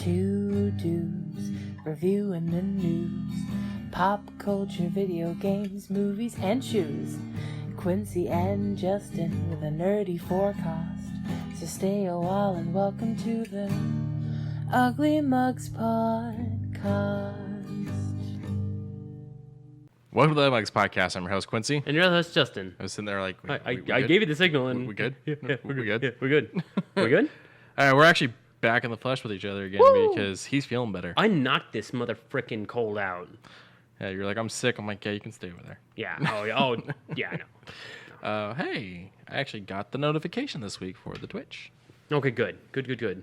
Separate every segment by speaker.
Speaker 1: Two dudes reviewing the news, pop culture, video games, movies, and shoes. Quincy and Justin with a nerdy forecast. So stay a while and welcome to the Ugly Mugs Podcast.
Speaker 2: Welcome to the Mugs Podcast. I'm your host, Quincy.
Speaker 3: And your host, Justin.
Speaker 2: I was sitting there like,
Speaker 3: I gave you the signal. And
Speaker 2: we good?
Speaker 3: Yeah,
Speaker 2: we good?
Speaker 3: Yeah, we're good. We're good?
Speaker 2: We're actually back in the flesh with each other again. Woo! Because he's feeling better.
Speaker 3: I knocked this motherfucking cold out.
Speaker 2: Yeah, you're like, I'm sick. I'm like, yeah, you can stay over there.
Speaker 3: Yeah. Yeah, I know.
Speaker 2: Hey, I actually got the notification this week for the Twitch.
Speaker 3: Okay, good. Good.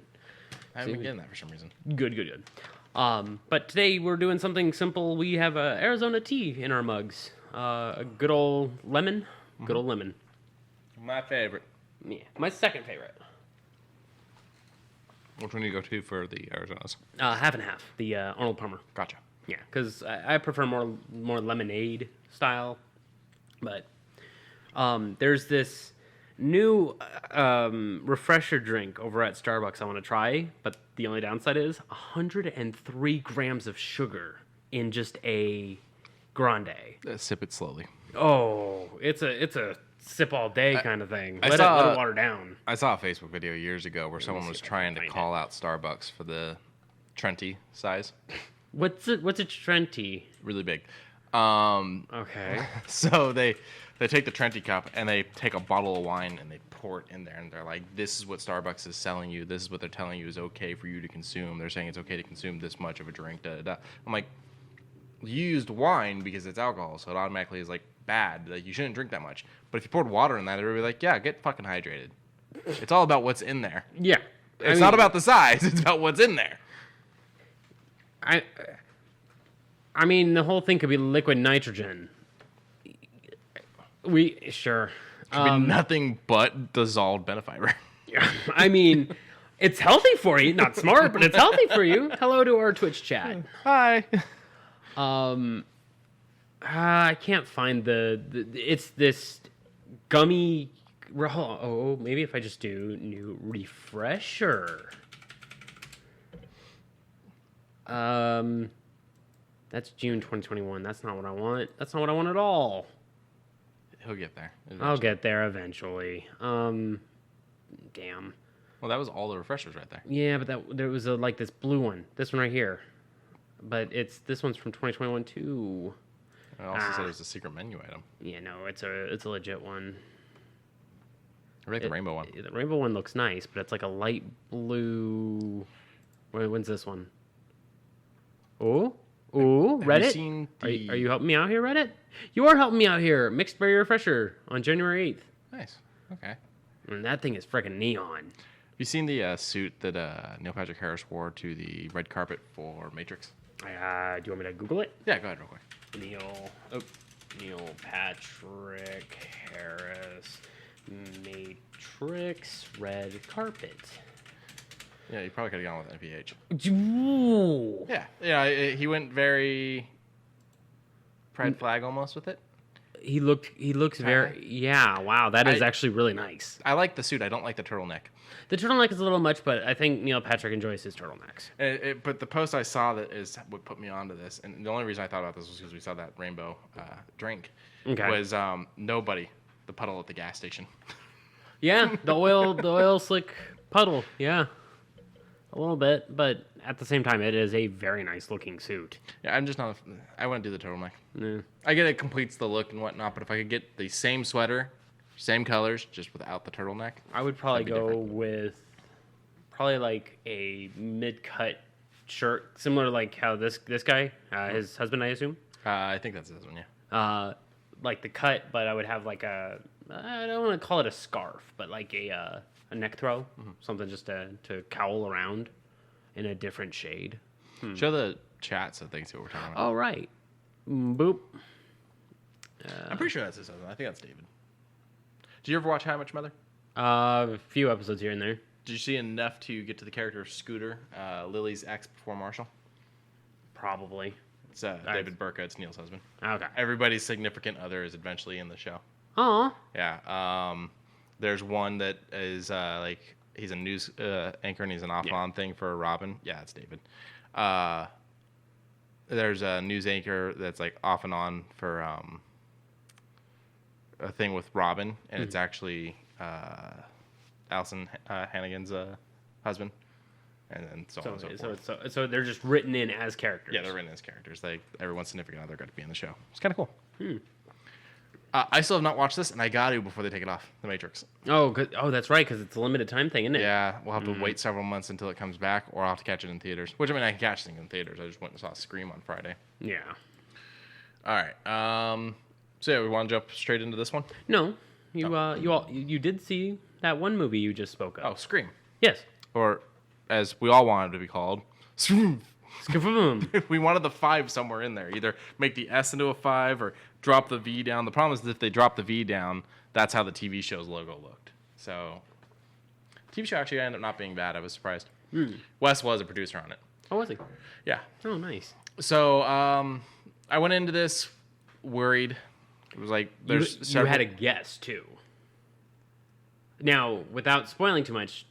Speaker 2: I haven't been getting that for some reason.
Speaker 3: Good. But today we're doing something simple. We have Arizona tea in our mugs. A good old lemon. Good old lemon.
Speaker 2: My favorite.
Speaker 3: Yeah, my second favorite.
Speaker 2: Which one do you go to for the Arizonas?
Speaker 3: Half and half. The Arnold Palmer.
Speaker 2: Gotcha.
Speaker 3: Yeah, because I prefer more lemonade style. But there's this new refresher drink over at Starbucks I want to try, but the only downside is 103 grams of sugar in just a grande.
Speaker 2: Sip it slowly.
Speaker 3: Oh, it's a sip all day kind of thing. Let it water down.
Speaker 2: I saw a Facebook video years ago where someone was trying to call out Starbucks for the Trenti size.
Speaker 3: What's a Trenti?
Speaker 2: Really big.
Speaker 3: Okay.
Speaker 2: So they take the Trenti cup and they take a bottle of wine and they pour it in there and they're like, this is what Starbucks is selling you. This is what they're telling you is okay for you to consume. They're saying it's okay to consume this much of a drink. Da, da, da. I'm like, you used wine because it's alcohol, so it automatically is like bad. Like you shouldn't drink that much. But if you poured water in that, it would be like, yeah, get fucking hydrated. It's all about what's in there.
Speaker 3: Yeah.
Speaker 2: It's not about the size. It's about what's in there.
Speaker 3: I mean, the whole thing could be liquid nitrogen. Sure.
Speaker 2: Could be nothing but dissolved benefiber.
Speaker 3: Yeah, I mean, it's healthy for you. Not smart, but it's healthy for you. Hello to our Twitch chat.
Speaker 2: Hi.
Speaker 3: I can't find it's this gummy. Oh, maybe if I just do new refresher. That's June 2021. That's not what I want. That's not what I want at all.
Speaker 2: He'll get there.
Speaker 3: Eventually. I'll get there eventually. Damn.
Speaker 2: Well, that was all the refreshers right there.
Speaker 3: Yeah, but there was like this blue one. This one right here. But this one's from 2021 too.
Speaker 2: It also said it was a secret menu item.
Speaker 3: Yeah, no, it's a legit one.
Speaker 2: I like the rainbow one.
Speaker 3: The rainbow one looks nice, but it's like a light blue. When's this one? Ooh, Reddit. Are you helping me out here, Reddit? You are helping me out here. Mixed berry refresher on January 8th.
Speaker 2: Nice. Okay.
Speaker 3: And that thing is freaking neon.
Speaker 2: Have you seen the suit that Neil Patrick Harris wore to the red carpet for Matrix?
Speaker 3: Do you want me to Google it?
Speaker 2: Yeah, go ahead real quick.
Speaker 3: Neil Patrick Harris Matrix red carpet.
Speaker 2: Yeah, you probably could have gone with NPH.
Speaker 3: Ooh.
Speaker 2: Yeah. He went very pride flag almost with it.
Speaker 3: He looks very. Yeah, wow, that is actually really nice.
Speaker 2: I like the suit. I don't like the turtleneck.
Speaker 3: The turtleneck is a little much, but I think Neil Patrick enjoys his turtlenecks.
Speaker 2: But the post I saw that is what put me onto this, and the only reason I thought about this was because we saw that rainbow drink.
Speaker 3: Okay.
Speaker 2: Was nobody, the puddle at the gas station.
Speaker 3: Yeah, the oil slick puddle. Yeah, a little bit, but at the same time, it is a very nice looking suit.
Speaker 2: Yeah, I'm just not. I want to do the turtleneck.
Speaker 3: Yeah.
Speaker 2: I get it completes the look and whatnot, but if I could get the same sweater, same colors, just without the turtleneck,
Speaker 3: I would probably go with like a mid-cut shirt, similar to like how this guy, his husband, I assume.
Speaker 2: I think that's his one, yeah.
Speaker 3: Like the cut, but I would have like I don't want to call it a scarf, but like a neck throw, something just to cowl around in a different shade.
Speaker 2: Show the chat so they can see what we're talking about.
Speaker 3: All right. Boop.
Speaker 2: I'm pretty sure that's his husband. I think that's David. Did you ever watch How I Met Your Mother?
Speaker 3: A few episodes here and there.
Speaker 2: Did you see enough to get to the character of Scooter, Lily's ex before Marshall?
Speaker 3: Probably.
Speaker 2: It's David Burka. It's Neil's husband.
Speaker 3: Okay.
Speaker 2: Everybody's significant other is eventually in the show.
Speaker 3: Aw.
Speaker 2: Yeah. There's one that is like he's a news anchor and he's an off and on thing for Robin. Yeah, it's David. There's a news anchor that's like off and on for a thing with Robin, and it's actually Allison Hannigan's husband. And then so on and so forth.
Speaker 3: So they're just written in as characters.
Speaker 2: Yeah, they're written as characters. Like everyone's significant other got to be in the show. It's kind of cool. I still have not watched this, and I got to before they take it off The Matrix.
Speaker 3: Oh, that's right, because it's a limited time thing, isn't it?
Speaker 2: Yeah, we'll have to wait several months until it comes back, or I'll have to catch it in theaters. Which I mean, I can catch things in theaters. I just went and saw Scream on Friday.
Speaker 3: Yeah.
Speaker 2: All right. So yeah, we want to jump straight into this one.
Speaker 3: No, you did see that one movie you just spoke of.
Speaker 2: Oh, Scream.
Speaker 3: Yes.
Speaker 2: Or as we all wanted to be called, Scream. We wanted the 5 somewhere in there. Either make the S into a 5 or drop the V down. The problem is that if they drop the V down, that's how the TV show's logo looked. So, TV show actually ended up not being bad. I was surprised. Wes was a producer on it.
Speaker 3: Oh, was he?
Speaker 2: Yeah.
Speaker 3: Oh, nice.
Speaker 2: So, I went into this worried. It was like there's
Speaker 3: you had a guess too. Now, without spoiling too much,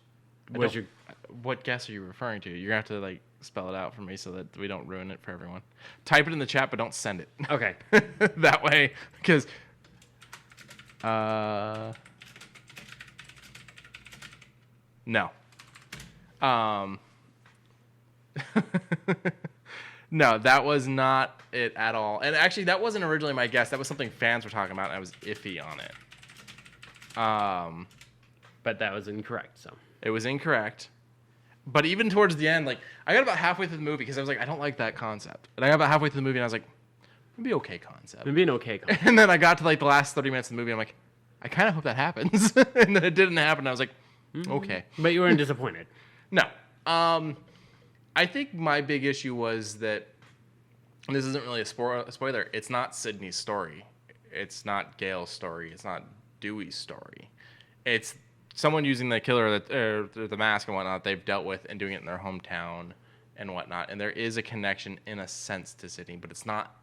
Speaker 2: what guess are you referring to? You're gonna have to like spell it out for me so that we don't ruin it for everyone. Type it in the chat, but don't send it.
Speaker 3: Okay.
Speaker 2: That way, because no. No, that was not it at all. And actually, that wasn't originally my guess. That was something fans were talking about, and I was iffy on it.
Speaker 3: But that was incorrect, so.
Speaker 2: It was incorrect. But even towards the end, like, I got about halfway through the movie because I was like, I don't like that concept. And I got about halfway through the movie and I was like, maybe okay concept.
Speaker 3: Maybe an okay concept.
Speaker 2: And then I got to like the last 30 minutes of the movie. I'm like, I kind of hope that happens. And then it didn't happen. I was like, okay.
Speaker 3: But you weren't disappointed.
Speaker 2: No. I think my big issue was that, and this isn't really a spoiler, it's not Sydney's story. It's not Gail's story. It's not Dewey's story. It's someone using the killer, the mask and whatnot, they've dealt with and doing it in their hometown and whatnot. And there is a connection in a sense to Sydney, but it's not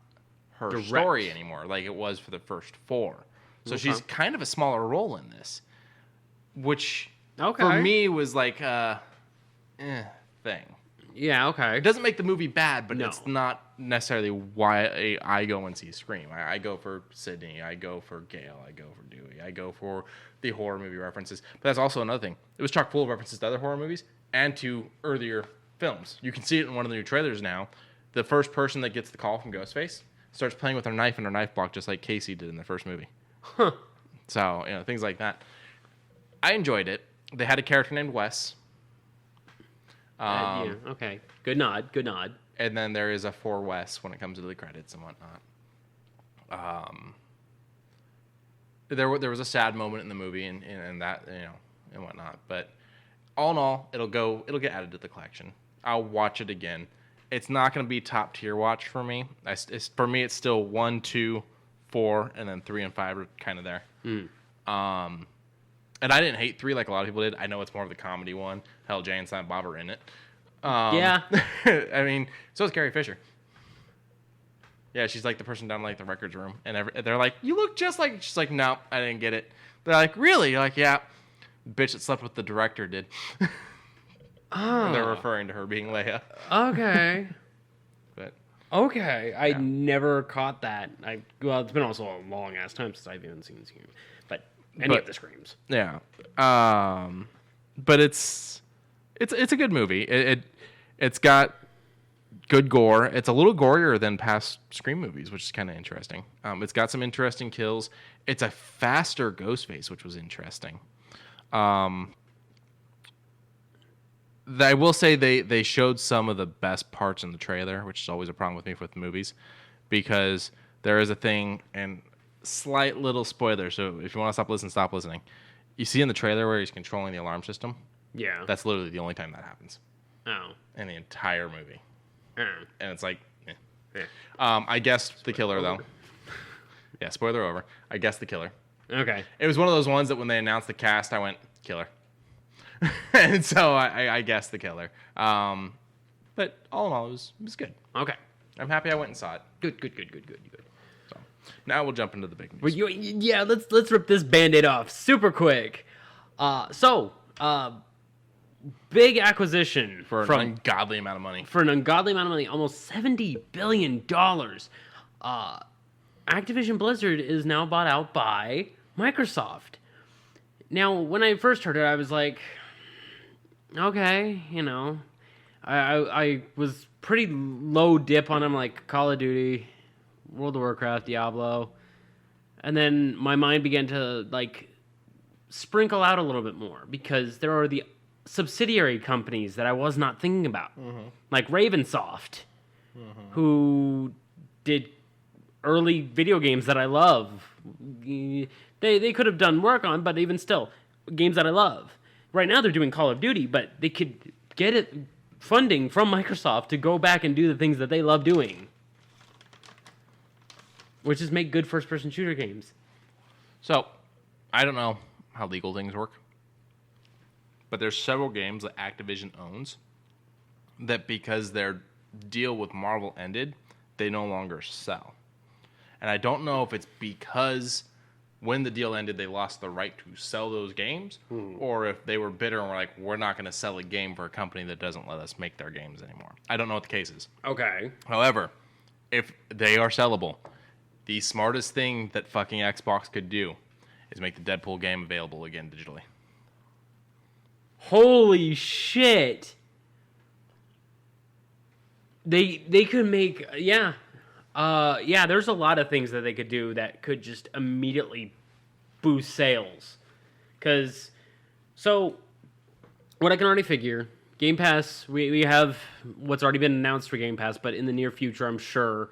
Speaker 2: her
Speaker 3: Direct.
Speaker 2: story anymore like it was for the first 4. So she's kind of a smaller role in this, which for me was like thing.
Speaker 3: Yeah, okay.
Speaker 2: It doesn't make the movie bad, but
Speaker 3: No.
Speaker 2: it's not necessarily why I go and see Scream. I go for Sydney. I go for Gail. I go for Dewey. I go for the horror movie references. But that's also another thing. It was chock full of references to other horror movies and to earlier films. You can see it in one of the new trailers now. The first person that gets the call from Ghostface starts playing with her knife and her knife block just like Casey did in the first movie.
Speaker 3: Huh.
Speaker 2: So, things like that. I enjoyed it. They had a character named Wes.
Speaker 3: Yeah, okay. Good nod.
Speaker 2: And then there is a for Wes when it comes to the credits and whatnot. There was a sad moment in the movie and that, and whatnot. But all in all, it'll get added to the collection. I'll watch it again. It's not going to be top tier watch for me. For me, it's still 1, 2, 4, and then 3 and 5 are kind of there. And I didn't hate 3 like a lot of people did. I know it's more of the comedy one. Hell, Jay and Silent Bob are in it.
Speaker 3: Yeah.
Speaker 2: I mean, so is Carrie Fisher. Yeah, she's like the person down like the records room, and they're like, "You look just like." She's like, "No, I didn't get it." They're like, "Really?" You're like, "Yeah." Bitch that slept with the director did. And they're referring to her being Leia.
Speaker 3: Okay.
Speaker 2: But
Speaker 3: okay, I never caught that. It's been also a long ass time since I've even seen Scream, but any of the Screams.
Speaker 2: Yeah. But it's a good movie. It's got good gore. It's a little gorier than past Scream movies, which is kind of interesting. It's got some interesting kills. It's a faster Ghostface, which was interesting. I will say they showed some of the best parts in the trailer, which is always a problem with me with movies, because there is a thing, and slight little spoiler, so if you want to stop listening. You see in the trailer where he's controlling the alarm system?
Speaker 3: Yeah.
Speaker 2: That's literally the only time that happens.
Speaker 3: Oh.
Speaker 2: In the entire movie.
Speaker 3: Oh.
Speaker 2: And it's like,
Speaker 3: Yeah.
Speaker 2: I guessed the killer, though. Yeah, spoiler over. I guessed the killer.
Speaker 3: Okay.
Speaker 2: It was one of those ones that when they announced the cast, I went, killer. And so I guessed the killer. But all in all, it was good.
Speaker 3: Okay.
Speaker 2: I'm happy I went and saw it.
Speaker 3: Good.
Speaker 2: So now we'll jump into the big news.
Speaker 3: Let's rip this Band-Aid off super quick. big acquisition
Speaker 2: for an ungodly amount of money.
Speaker 3: For an ungodly amount of money, almost $70 billion. Activision Blizzard is now bought out by Microsoft. Now, when I first heard it, I was like, okay, you know, I was pretty low dip on them, like Call of Duty, World of Warcraft, Diablo, and then my mind began to like sprinkle out a little bit more because there are the subsidiary companies that I was not thinking about, like Ravensoft, who did early video games that I love. They could have done work on, but even still, games that I love. Right now they're doing Call of Duty, but they could get it funding from Microsoft to go back and do the things that they love doing, which is make good first-person shooter games.
Speaker 2: So, I don't know how legal things work, but there's several games that Activision owns that because their deal with Marvel ended, they no longer sell. And I don't know if it's because when the deal ended, they lost the right to sell those games, or if they were bitter and were like, we're not going to sell a game for a company that doesn't let us make their games anymore. I don't know what the case is.
Speaker 3: Okay.
Speaker 2: However, if they are sellable, the smartest thing that fucking Xbox could do is make the Deadpool game available again digitally.
Speaker 3: Holy shit. They could make, yeah, there's a lot of things that they could do that could just immediately boost sales. So, what I can already figure, Game Pass, we have what's already been announced for Game Pass, but in the near future, I'm sure,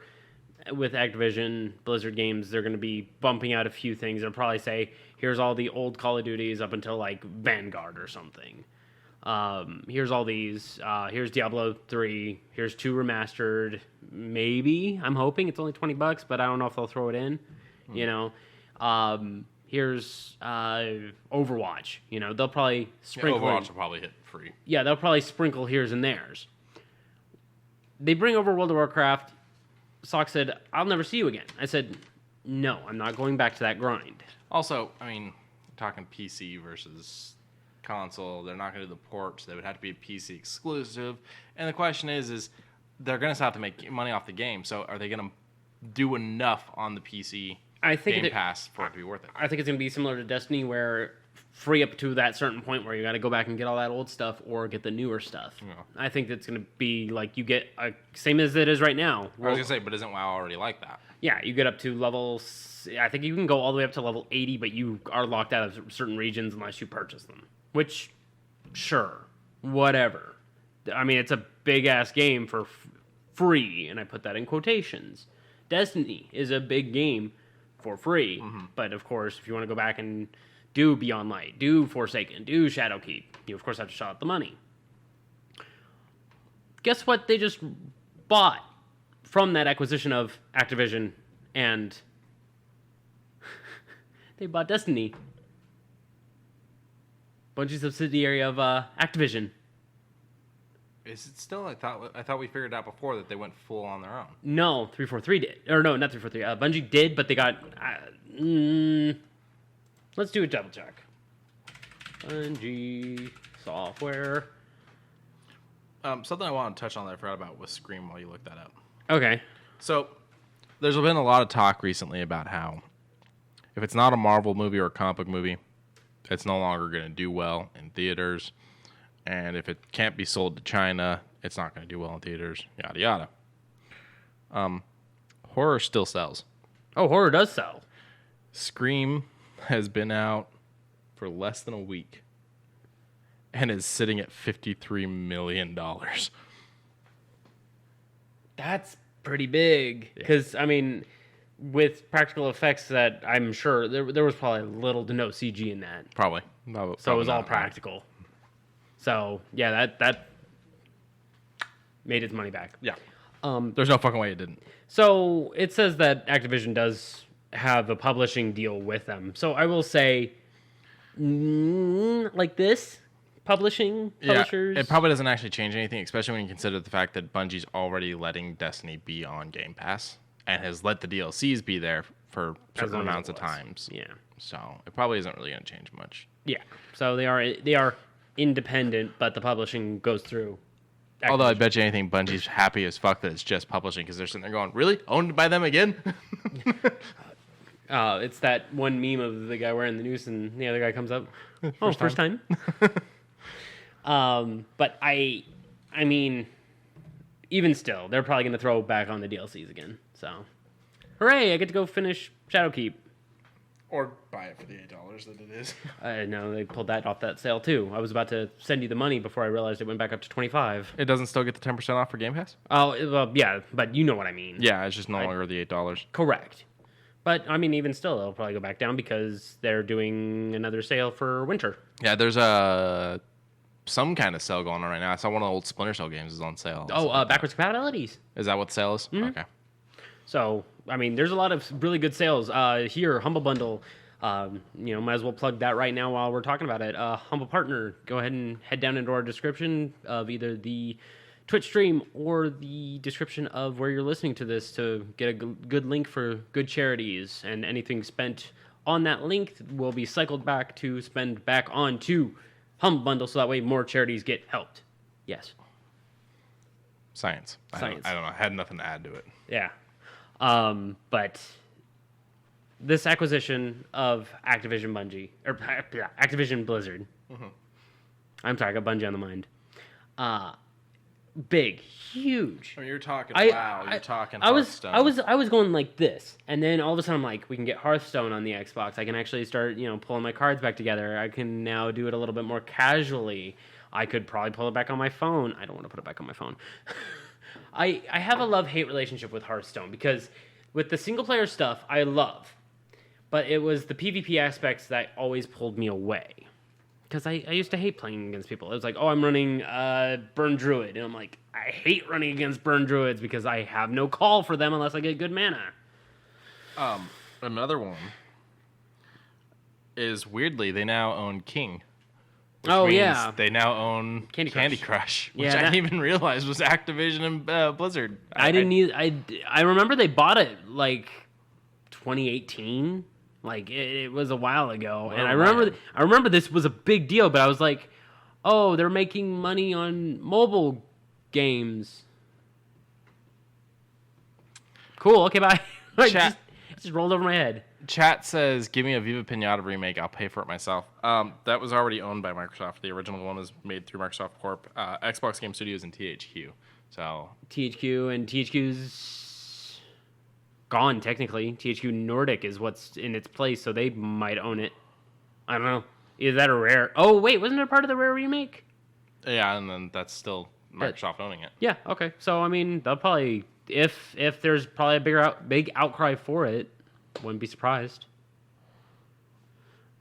Speaker 3: with Activision, Blizzard games, they're going to be bumping out a few things. They'll probably say, here's all the old Call of Duties up until, like, Vanguard or something. Here's all these. Here's Diablo 3. Here's 2 remastered. Maybe. I'm hoping. It's only $20, but I don't know if they'll throw it in. You know. Here's Overwatch. You know, they'll probably sprinkle.
Speaker 2: Yeah, Overwatch will probably hit free.
Speaker 3: Yeah, they'll probably sprinkle here's and there's. They bring over World of Warcraft. Sock said, I'll never see you again. I said, no, I'm not going back to that grind.
Speaker 2: Also, I mean, talking PC versus console, they're not going to do the ports. They would have to be a PC exclusive. And the question is they're going to have to make money off the game. So are they going to do enough on the PC Game Pass for it to be worth it?
Speaker 3: I think it's going to be similar to Destiny, where free up to that certain point where you got to go back and get all that old stuff or get the newer stuff. Yeah. I think it's going to be like you get same as it is right now.
Speaker 2: I was going to say, but isn't WoW already like that?
Speaker 3: Yeah, you get up to levels. I think you can go all the way up to level 80, but you are locked out of certain regions unless you purchase them. Which, sure, whatever. I mean, it's a big-ass game for free, and I put that in quotations. Destiny is a big game for free, but of course, if you want to go back and do Beyond Light, do Forsaken, do Shadowkeep, you of course have to shell out the money. Guess what they just bought from that acquisition of Activision, and they bought Destiny. Bungie subsidiary of Activision.
Speaker 2: Is it still? I thought we figured out before that they went full on their own.
Speaker 3: No, 343 did. Or no, not 343. Bungie did, but they got... let's do a double check. Bungie software.
Speaker 2: Something I want to touch on that I forgot about was Scream while you look that up.
Speaker 3: Okay.
Speaker 2: So, there's been a lot of talk recently about how if it's not a Marvel movie or a comic book movie, it's no longer going to do well in theaters. And if it can't be sold to China, it's not going to do well in theaters, yada, yada. Horror still sells.
Speaker 3: Oh, horror does sell.
Speaker 2: Scream has been out for less than a week and is sitting at $53 million.
Speaker 3: That's pretty big. Because, I mean, with practical effects that I'm sure, there was probably little to no CG in that.
Speaker 2: Probably.
Speaker 3: So it was all practical. So, yeah, that made its money back.
Speaker 2: Yeah. There's no fucking way it didn't.
Speaker 3: So it says that Activision does have a publishing deal with them. So I will say, like this, publishers.
Speaker 2: It probably doesn't actually change anything, especially when you consider the fact that Bungie's already letting Destiny be on Game Pass and has let the DLCs be there for certain amounts of times.
Speaker 3: Yeah.
Speaker 2: So it probably isn't really going to change much.
Speaker 3: Yeah. So they are independent, but the publishing goes through.
Speaker 2: Although I
Speaker 3: Activision.
Speaker 2: bet you anything, Bungie's happy as fuck that it's just publishing because they're sitting there going, really? Owned by them again?
Speaker 3: It's that one meme of the guy wearing the noose and the other guy comes up. First time. But I mean, even still, they're probably going to throw back on the DLCs again. So, hooray! I get to go finish Shadowkeep.
Speaker 2: Or buy it for the $8 that it is.
Speaker 3: No, they pulled that off that sale too. I was about to send you the money before I realized it went back up to $25.
Speaker 2: It doesn't still get the 10% off for Game Pass?
Speaker 3: Oh, well, yeah, but you know what I mean.
Speaker 2: Yeah, it's just no longer the $8.
Speaker 3: Correct. But, I mean, even still, it'll probably go back down because they're doing another sale for winter.
Speaker 2: Yeah, there's some kind of sale going on right now. I saw one of the old Splinter Cell games is on sale.
Speaker 3: Backwards compatibilities.
Speaker 2: Is that what the sale is?
Speaker 3: Mm-hmm.
Speaker 2: Okay.
Speaker 3: So, I mean, there's a lot of really good sales. Here, Humble Bundle, might as well plug that right now while we're talking about it. Humble Partner, go ahead and head down into our description of either the Twitch stream or the description of where you're listening to this to get a good link for good charities. And anything spent on that link will be cycled back to spend back onto Humble Bundle, so that way more charities get helped. Yes.
Speaker 2: Science. I don't know. I had nothing to add to it.
Speaker 3: Yeah. But this acquisition of Activision Blizzard. Mm-hmm. I'm sorry, I got Bungie on the mind. Big, huge.
Speaker 2: I mean, you're talking.
Speaker 3: You're
Speaker 2: talking.
Speaker 3: I
Speaker 2: Hearthstone.
Speaker 3: I was going like this, and then all of a sudden I'm like, we can get Hearthstone on the Xbox. I can actually start, pulling my cards back together. I can now do it a little bit more casually. I could probably pull it back on my phone. I don't want to put it back on my phone. I have a love-hate relationship with Hearthstone because with the single-player stuff, I love. But it was the PvP aspects that always pulled me away. Because I used to hate playing against people. It was like, I'm running Burn Druid. And I'm like, I hate running against Burn Druids because I have no call for them unless I get good mana.
Speaker 2: Another one is, weirdly, they now own King.
Speaker 3: Yeah.
Speaker 2: They now own Candy Crush, which I didn't even realize was Activision and Blizzard.
Speaker 3: I didn't either. I remember they bought it like 2018. Like it was a while ago, and I remember this was a big deal. But I was like, oh, they're making money on mobile games. Cool. Okay, bye. Chat just rolled over my head.
Speaker 2: Chat says, give me a Viva Pinata remake. I'll pay for it myself. That was already owned by Microsoft. The original one was made through Microsoft Corp, Xbox Game Studios, and THQ. So THQ's gone, technically. THQ Nordic is what's in its place, so they might own it. I don't know. Is that a Rare? Oh, wait, wasn't it part of the Rare remake? Yeah, and then that's still Microsoft owning it.
Speaker 3: Yeah, okay. So, I mean, they'll probably... If there's probably a big outcry for it, wouldn't be surprised.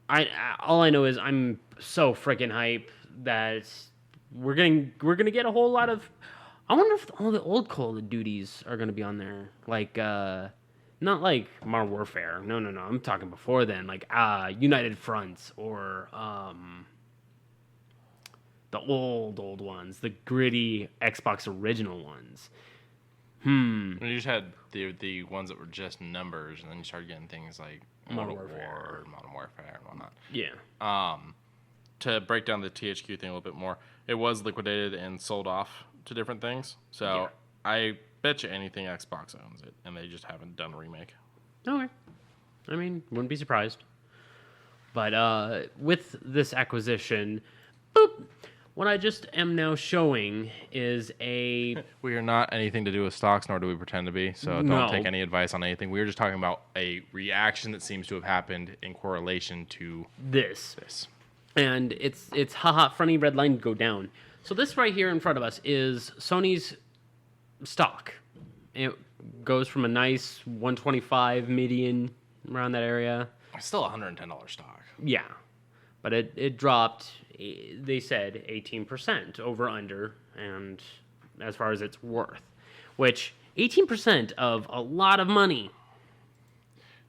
Speaker 3: All I know is I'm so freaking hype that we're gonna get a whole lot of... I wonder if all the old Call of Duties are gonna be on there. Like, not like Modern Warfare. No. I'm talking before then. Like, United Fronts or the old ones, the gritty Xbox original ones.
Speaker 2: You just had the ones that were just numbers, and then you started getting things like
Speaker 3: Modern
Speaker 2: War, Modern Warfare, and whatnot.
Speaker 3: Yeah.
Speaker 2: To break down the THQ thing a little bit more, it was liquidated and sold off to different things. So yeah. I bet you anything Xbox owns it, and they just haven't done a remake.
Speaker 3: Okay. I mean, wouldn't be surprised. But with this acquisition, boop. What I just am now showing is a...
Speaker 2: We are not anything to do with stocks, nor do we pretend to be, so don't take any advice on anything. We were just talking about a reaction that seems to have happened in correlation to
Speaker 3: this. And it's haha, funny red line go down. So this right here in front of us is Sony's stock. It goes from a nice 125 median around that area.
Speaker 2: It's still a $110 stock.
Speaker 3: Yeah. But it dropped, they said, 18% over under, and as far as its worth, which 18% of a lot of money.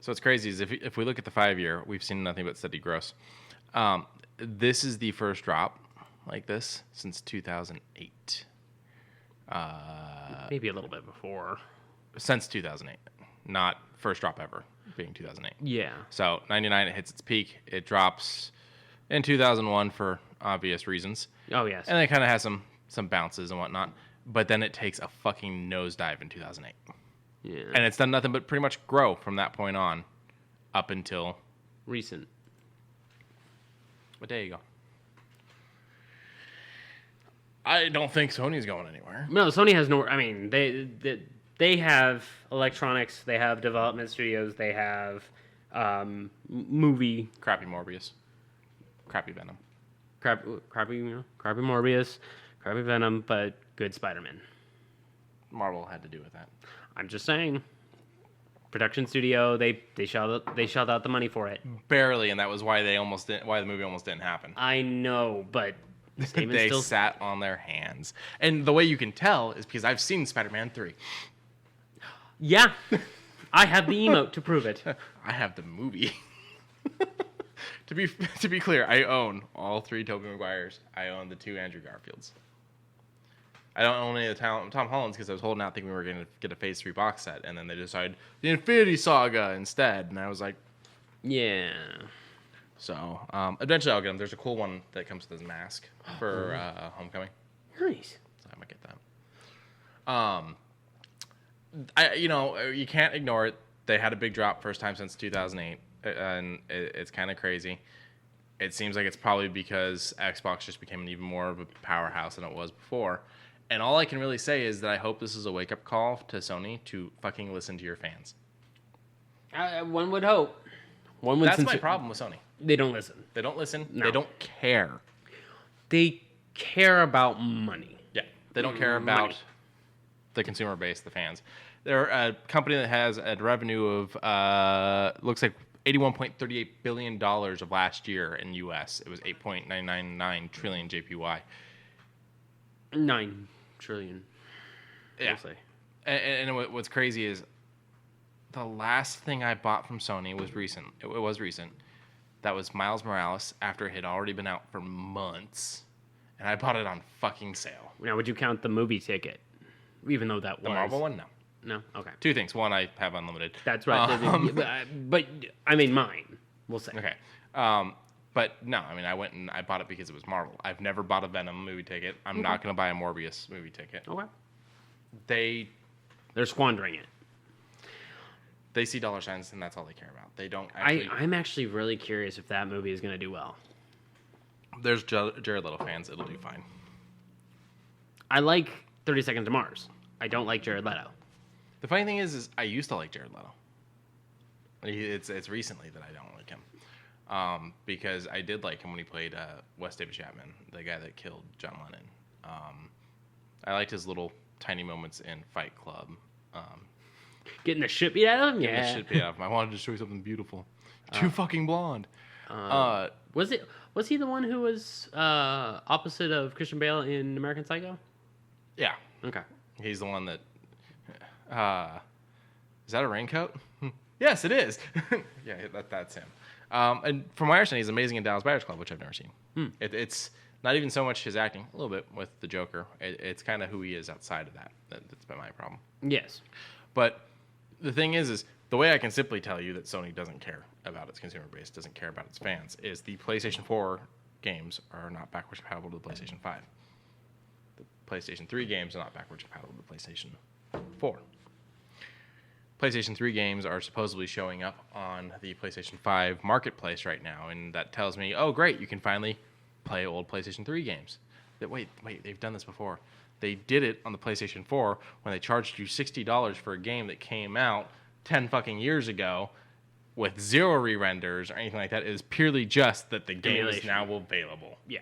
Speaker 2: So what's crazy is if we look at the 5-year, we've seen nothing but steady growth. This is the first drop like this since 2008.
Speaker 3: Maybe a little bit before.
Speaker 2: Since 2008, not first drop ever being 2008.
Speaker 3: Yeah.
Speaker 2: So 99, it hits its peak. It drops in 2001 for obvious reasons.
Speaker 3: Oh, yes.
Speaker 2: And it kind of has some bounces and whatnot. But then it takes a fucking nosedive in 2008.
Speaker 3: Yeah.
Speaker 2: And it's done nothing but pretty much grow from that point on up until...
Speaker 3: recent.
Speaker 2: But there you go. I don't think Sony's going anywhere.
Speaker 3: No, Sony has no... I mean, they have electronics. They have development studios. They have movie...
Speaker 2: Crappy Morbius. Crappy Venom.
Speaker 3: Crappy Morbius. Crappy Venom, but good Spider-Man.
Speaker 2: Marvel had to do with that.
Speaker 3: I'm just saying. Production studio, they shelled out the money for it.
Speaker 2: Barely, and that was why why the movie almost didn't happen.
Speaker 3: I know, but
Speaker 2: they
Speaker 3: still
Speaker 2: sat on their hands. And the way you can tell is because I've seen Spider-Man 3.
Speaker 3: Yeah. I have the emote to prove it.
Speaker 2: I have the movie. To be clear, I own all 3 Tobey Maguires. I own the 2 Andrew Garfields. I don't own any of the Tom Holland's because I was holding out thinking we were going to get a Phase 3 box set, and then they decided the Infinity Saga instead, and I was like...
Speaker 3: Yeah.
Speaker 2: So, eventually I'll get them. There's a cool one that comes with his mask for Homecoming.
Speaker 3: Nice.
Speaker 2: So I might get that. You can't ignore it. They had a big drop first time since 2008, and it's kind of crazy. It seems like it's probably because Xbox just became even more of a powerhouse than it was before. And all I can really say is that I hope this is a wake-up call to Sony to fucking listen to your fans.
Speaker 3: One would hope.
Speaker 2: That's my problem with Sony.
Speaker 3: They don't listen.
Speaker 2: They don't listen.
Speaker 3: No.
Speaker 2: They don't care.
Speaker 3: They care about money.
Speaker 2: Yeah. They don't care about the consumer base, the fans. They're a company that has a revenue of, looks like $81.38 billion of last year in U.S. It was 8.999 trillion JPY.
Speaker 3: 9 trillion.
Speaker 2: Yeah. And what's crazy is the last thing I bought from Sony was recent. It was recent. That was Miles Morales after it had already been out for months. And I bought it on fucking sale.
Speaker 3: Now, would you count the movie ticket? Even though that was...
Speaker 2: The Marvel one? No.
Speaker 3: No? Okay.
Speaker 2: 2 things. One, I have unlimited.
Speaker 3: That's right. But, I mean, mine. We'll say.
Speaker 2: Okay. But no, I mean, I went and I bought it because it was Marvel. I've never bought a Venom movie ticket. I'm not going to buy a Morbius movie ticket.
Speaker 3: Okay. They're squandering it.
Speaker 2: They see dollar signs, and that's all they care about. They don't actually...
Speaker 3: I'm actually really curious if that movie is going to do well.
Speaker 2: There's Jared Leto fans. It'll do fine.
Speaker 3: I like 30 Seconds to Mars. I don't like Jared Leto.
Speaker 2: The funny thing is I used to like Jared Leto. It's recently that I don't like him. Because I did like him when he played Wes David Chapman, the guy that killed John Lennon. I liked his little tiny moments in Fight Club.
Speaker 3: Getting the shit beat out of him? Yeah.
Speaker 2: The shit beat out of him. I wanted to show you something beautiful. Too fucking blonde.
Speaker 3: Was he the one who was opposite of Christian Bale in American Psycho?
Speaker 2: Yeah.
Speaker 3: Okay.
Speaker 2: He's the one that... is that a raincoat? Yes, it is. Yeah, that's him. And from my understanding, he's amazing in Dallas Buyers Club, which I've never seen. It's not even so much his acting, a little bit with the Joker. It's kind of who he is outside of that. That's been my problem.
Speaker 3: Yes.
Speaker 2: But the thing is the way I can simply tell you that Sony doesn't care about its consumer base, doesn't care about its fans, is the PlayStation 4 games are not backwards compatible to the PlayStation 5. The PlayStation 3 games are not backwards compatible to the PlayStation 4. PlayStation 3 games are supposedly showing up on the PlayStation 5 marketplace right now, and that tells me, oh, great, you can finally play old PlayStation 3 games. Wait, they've done this before. They did it on the PlayStation 4 when they charged you $60 for a game that came out 10 fucking years ago with 0 re-renders or anything like that. It is purely just that the game is now available.
Speaker 3: Yeah.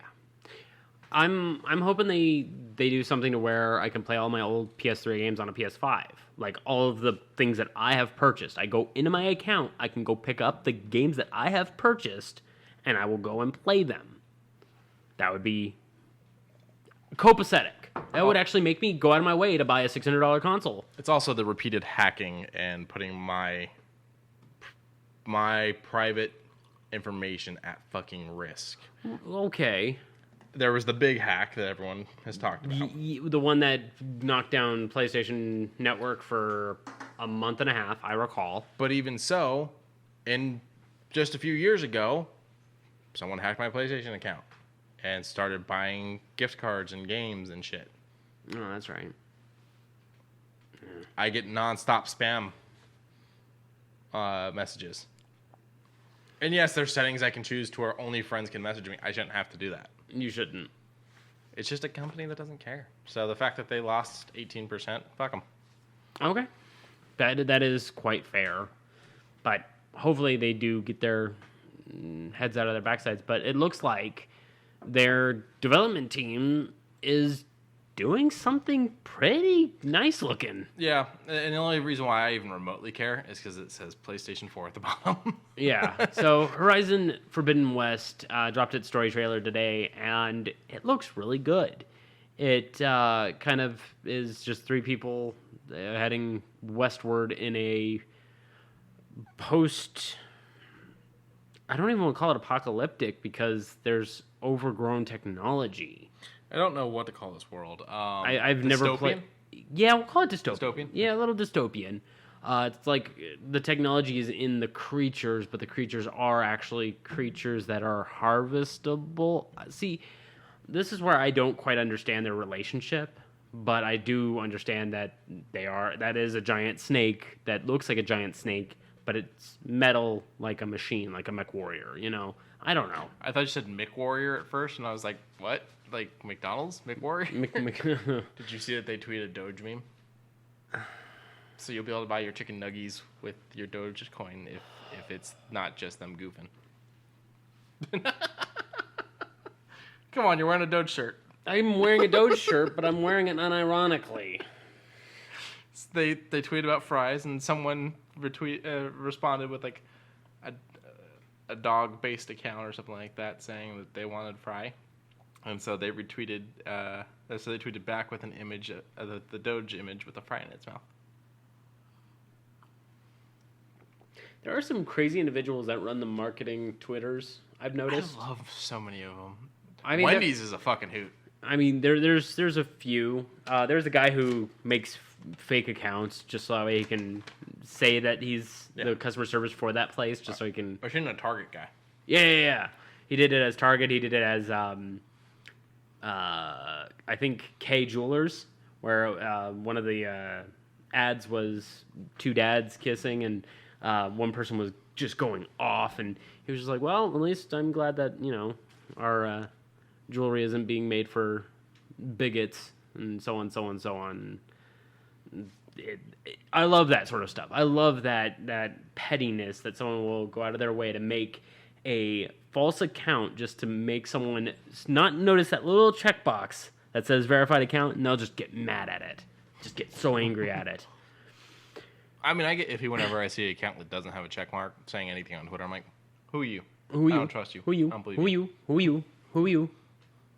Speaker 3: I'm hoping they do something to where I can play all my old PS3 games on a PS5. Like all of the things that I have purchased. I go into my account, I can go pick up the games that I have purchased, and I will go and play them. That would be copacetic. That would actually make me go out of my way to buy a $600 console.
Speaker 2: It's also the repeated hacking and putting my private information at fucking risk.
Speaker 3: Okay.
Speaker 2: There was the big hack that everyone has talked about.
Speaker 3: The one that knocked down PlayStation Network for a month and a half, I recall.
Speaker 2: But even so, in just a few years ago, someone hacked my PlayStation account. and started buying gift cards and games and shit.
Speaker 3: Oh, that's right.
Speaker 2: I get nonstop spam messages. And yes, there's settings I can choose to where only friends can message me. I shouldn't have to do that.
Speaker 3: You shouldn't.
Speaker 2: It's just a company that doesn't care. So the fact that they lost 18%, fuck them.
Speaker 3: Okay. That is quite fair. But hopefully they do get their heads out of their backsides. But it looks like their development team is doing something pretty nice looking.
Speaker 2: Yeah, and the only reason why I even remotely care is because it says PlayStation 4 at the bottom.
Speaker 3: Yeah, so Horizon Forbidden West dropped its story trailer today, and it looks really good. It kind of is just three people heading westward in a post... I don't even want to call it apocalyptic because there's overgrown technology.
Speaker 2: I don't know what to call this world.
Speaker 3: I've never played. Yeah, we'll call it dystopian.
Speaker 2: Dystopian?
Speaker 3: Yeah, a little dystopian. It's like the technology is in the creatures, but the creatures are actually creatures that are harvestable. See, this is where I don't quite understand their relationship, but I do understand that that is a giant snake that looks like a giant snake, but it's metal like a machine, like a mech warrior, you know? I don't know.
Speaker 2: I thought you said Mick Warrior at first, and I was like, what? Like McDonald's? Mick Warrior? Did you see that they tweeted a Doge meme? So you'll be able to buy your chicken nuggies with your Doge coin if it's not just them goofing. Come on, you're wearing a Doge shirt.
Speaker 3: I'm wearing a Doge shirt, but I'm wearing it unironically.
Speaker 2: They tweeted about fries, and someone responded with like a dog-based account or something like that, saying that they wanted fry, and so they retweeted. So they tweeted back with an image, the Doge image with a fry in its mouth.
Speaker 3: There are some crazy individuals that run the marketing Twitters. I've noticed.
Speaker 2: I love so many of them.
Speaker 3: I mean,
Speaker 2: Wendy's is a fucking hoot.
Speaker 3: I mean, there's a few. There's a guy who makes fake accounts just so he can say that he's the customer service for that place, just so he can.
Speaker 2: Or shouldn't a Target guy?
Speaker 3: Yeah. He did it as Target. He did it as I think K Jewelers, where one of the ads was two dads kissing, and one person was just going off, and he was just like, "Well, at least I'm glad that our jewelry isn't being made for bigots," and so on, so on, so on. I love that sort of stuff. I love that pettiness that someone will go out of their way to make a false account just to make someone not notice that little checkbox that says verified account, and they'll just get mad at it. Just get so angry at it.
Speaker 2: I mean, I get iffy whenever I see an account that doesn't have a check mark saying anything on Twitter. I'm like, who are you?
Speaker 3: Who are you?
Speaker 2: I don't trust you.
Speaker 3: Who are you?
Speaker 2: I don't believe
Speaker 3: Who are you? Who are you? Who are you?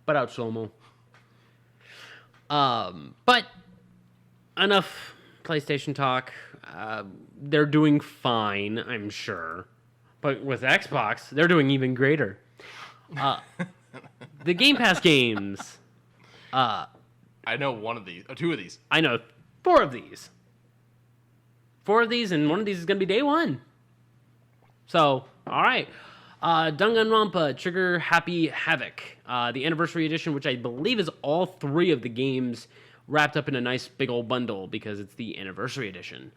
Speaker 3: But out slow-mo. But enough PlayStation talk. They're doing fine, I'm sure. But with Xbox, they're doing even greater. The Game Pass games.
Speaker 2: I know one of these, or two of these.
Speaker 3: I know 4 of these. 4 of these, and one of these is going to be day 1. So, all right. Danganronpa Trigger Happy Havoc, the anniversary edition, which I believe is all 3 of the games wrapped up in a nice big old bundle because it's the anniversary edition.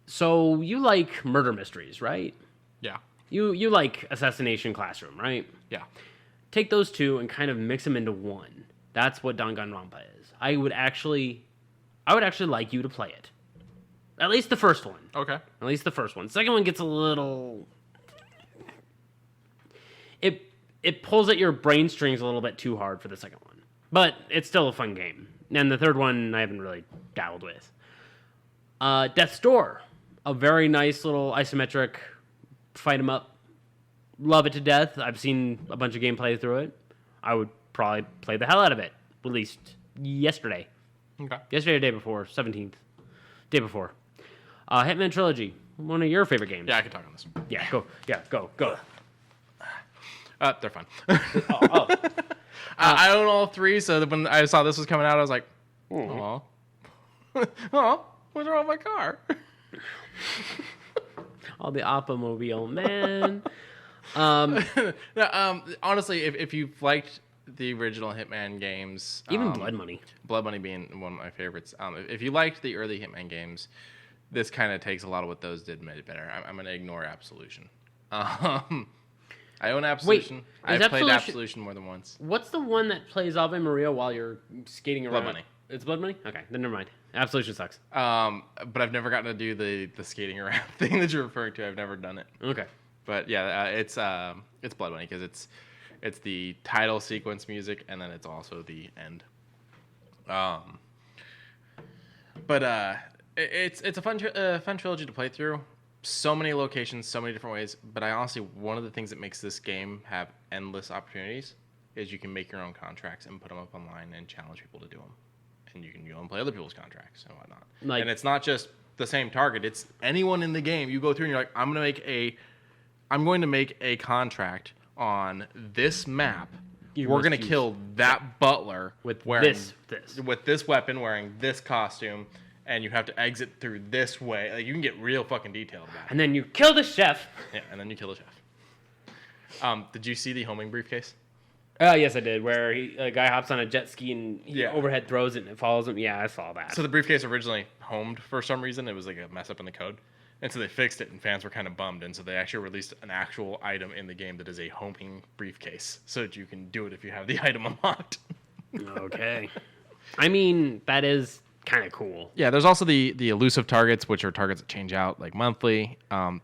Speaker 3: So you like murder mysteries, right?
Speaker 2: Yeah.
Speaker 3: You like Assassination Classroom, right?
Speaker 2: Yeah.
Speaker 3: Take those 2 and kind of mix them into one. That's what Danganronpa is. I would actually like you to play it. At least the first one.
Speaker 2: Okay.
Speaker 3: At least the first one. Second one gets a little... It pulls at your brain strings a little bit too hard for the second one. But it's still a fun game. And the third one I haven't really dabbled with. Death's Door. A very nice little isometric fight 'em up. Love it to death. I've seen a bunch of gameplay through it. I would probably play the hell out of it. Released yesterday.
Speaker 2: Okay.
Speaker 3: Yesterday or the day before. 17th. Day before. Hitman Trilogy. One of your favorite games.
Speaker 2: Yeah, I can talk on this.
Speaker 3: Yeah, go. Yeah, go.
Speaker 2: They're fun.
Speaker 3: Oh.
Speaker 2: I own all 3, so when I saw this was coming out, I was like, "Aw, oh, what's wrong with my car?"
Speaker 3: All the Oppa-mobile, man.
Speaker 2: No, honestly, if you've liked the original Hitman games,
Speaker 3: Even Blood Money.
Speaker 2: Blood Money being one of my favorites. If you liked the early Hitman games, this kind of takes a lot of what those did, made it better. I'm going to ignore Absolution. I own Absolution. I've played Absolution more than once.
Speaker 3: What's the one that plays Ave Maria while you're skating around?
Speaker 2: Blood Money.
Speaker 3: It's Blood Money? Okay, then never mind. Absolution sucks.
Speaker 2: But I've never gotten to do the skating around thing that you're referring to. I've never done it.
Speaker 3: Okay. But
Speaker 2: yeah, it's Blood Money because it's the title sequence music and then it's also the end. It's a fun trilogy to play through. So many locations, so many different ways. But I honestly, one of the things that makes this game have endless opportunities is you can make your own contracts and put them up online and challenge people to do them. And you can go and play other people's contracts and whatnot. And it's not just the same target. It's anyone in the game. You go through and you're like, I'm going to make a contract on this map. We're going to kill that butler
Speaker 3: with
Speaker 2: this weapon, wearing this costume, and you have to exit through this way. Like, you can get real fucking detailed about it.
Speaker 3: And then you kill the chef.
Speaker 2: Yeah, and then you kill the chef. Did you see the homing briefcase?
Speaker 3: Yes, I did. Where a guy hops on a jet ski and he overhead throws it and it follows him. Yeah, I saw that.
Speaker 2: So the briefcase originally homed for some reason. It was like a mess up in the code. And so they fixed it, and fans were kind of bummed. And so they actually released an actual item in the game that is a homing briefcase, so that you can do it if you have the item unlocked.
Speaker 3: Okay. I mean, that is kind of cool.
Speaker 2: Yeah, there's also the elusive targets, which are targets that change out like monthly.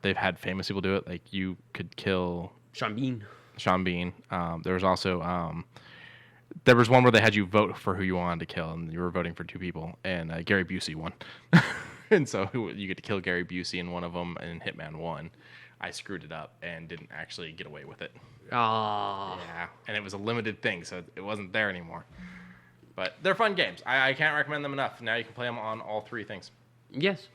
Speaker 2: They've had famous people do it. Like, you could kill
Speaker 3: Sean Bean.
Speaker 2: There was also there was one where they had you vote for who you wanted to kill, and you were voting for two people, and Gary Busey won. And so you get to kill Gary Busey in one of them, and Hitman won. I screwed it up and didn't actually get away with it. Yeah, and it was a limited thing, so it wasn't there anymore. But they're fun games. I can't recommend them enough. Now you can play them on all three things.
Speaker 3: Yes.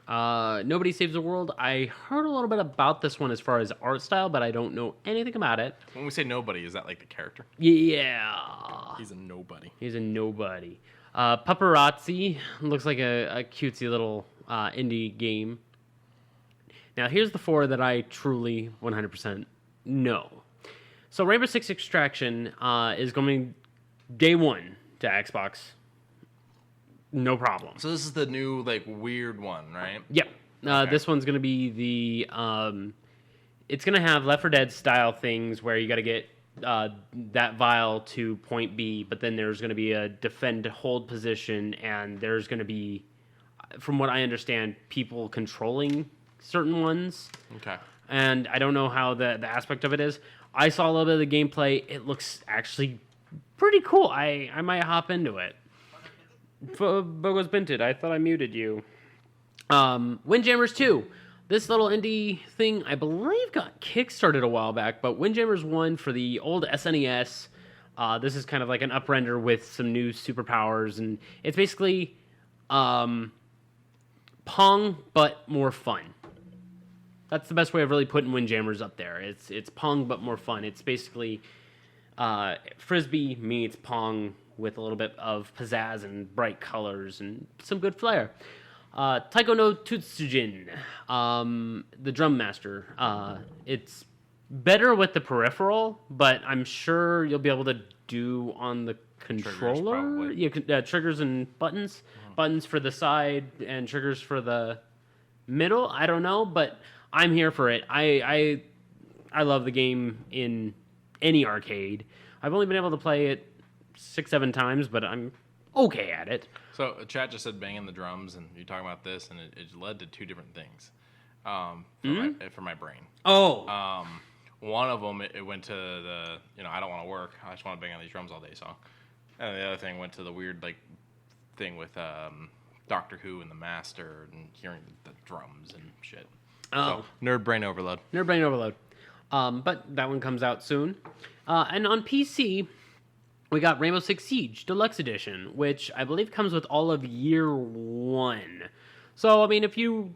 Speaker 3: Nobody Saves the World. I heard a little bit about this one as far as art style, but I don't know anything about it.
Speaker 2: When we say nobody, is that like the character?
Speaker 3: Yeah.
Speaker 2: He's a nobody.
Speaker 3: Paparazzi looks like a cutesy little indie game. Now, here's the four that I truly 100% know. So, Rainbow Six Extraction is going day one to Xbox. No problem.
Speaker 2: So this is the new, like, weird one, right?
Speaker 3: Yep.
Speaker 2: Okay.
Speaker 3: This one's going to be the... it's going to have Left 4 Dead style things where you got to get that vial to point B, but then there's going to be a defend hold position, and there's going to be, from what I understand, people controlling certain ones.
Speaker 2: Okay.
Speaker 3: And I don't know how the aspect of it is. I saw a little bit of the gameplay. It looks actually pretty cool. I might hop into it. Bogo's Binted, I thought I muted you. Windjammers 2. This little indie thing, I believe, got kickstarted a while back, but Windjammers 1 for the old SNES. This is kind of like an uprender with some new superpowers, and it's basically Pong, but more fun. That's the best way of really putting Windjammers up there. It's Pong, but more fun. It's basically Frisbee meets Pong with a little bit of pizzazz and bright colors and some good flair. Taiko no Tutsujin, the Drum Master. It's better with the peripheral, but I'm sure you'll be able to do on the controller. Triggers and buttons. Buttons for the side and triggers for the middle. I don't know, but I'm here for it. I love the game in any arcade. I've only been able to play it 6-7 times, but I'm okay at it.
Speaker 2: So chat just said banging the drums, and you're talking about this, and it led to two different things for my brain.
Speaker 3: Oh.
Speaker 2: One of them, it went to the, I don't want to work, I just want to bang on these drums all day song. And the other thing went to the weird, like, thing with Doctor Who and the Master and hearing the drums and shit.
Speaker 3: Oh.
Speaker 2: So, nerd brain overload.
Speaker 3: But that one comes out soon. And on PC, we got Rainbow Six Siege Deluxe Edition, which I believe comes with all of Year 1. So, I mean, if you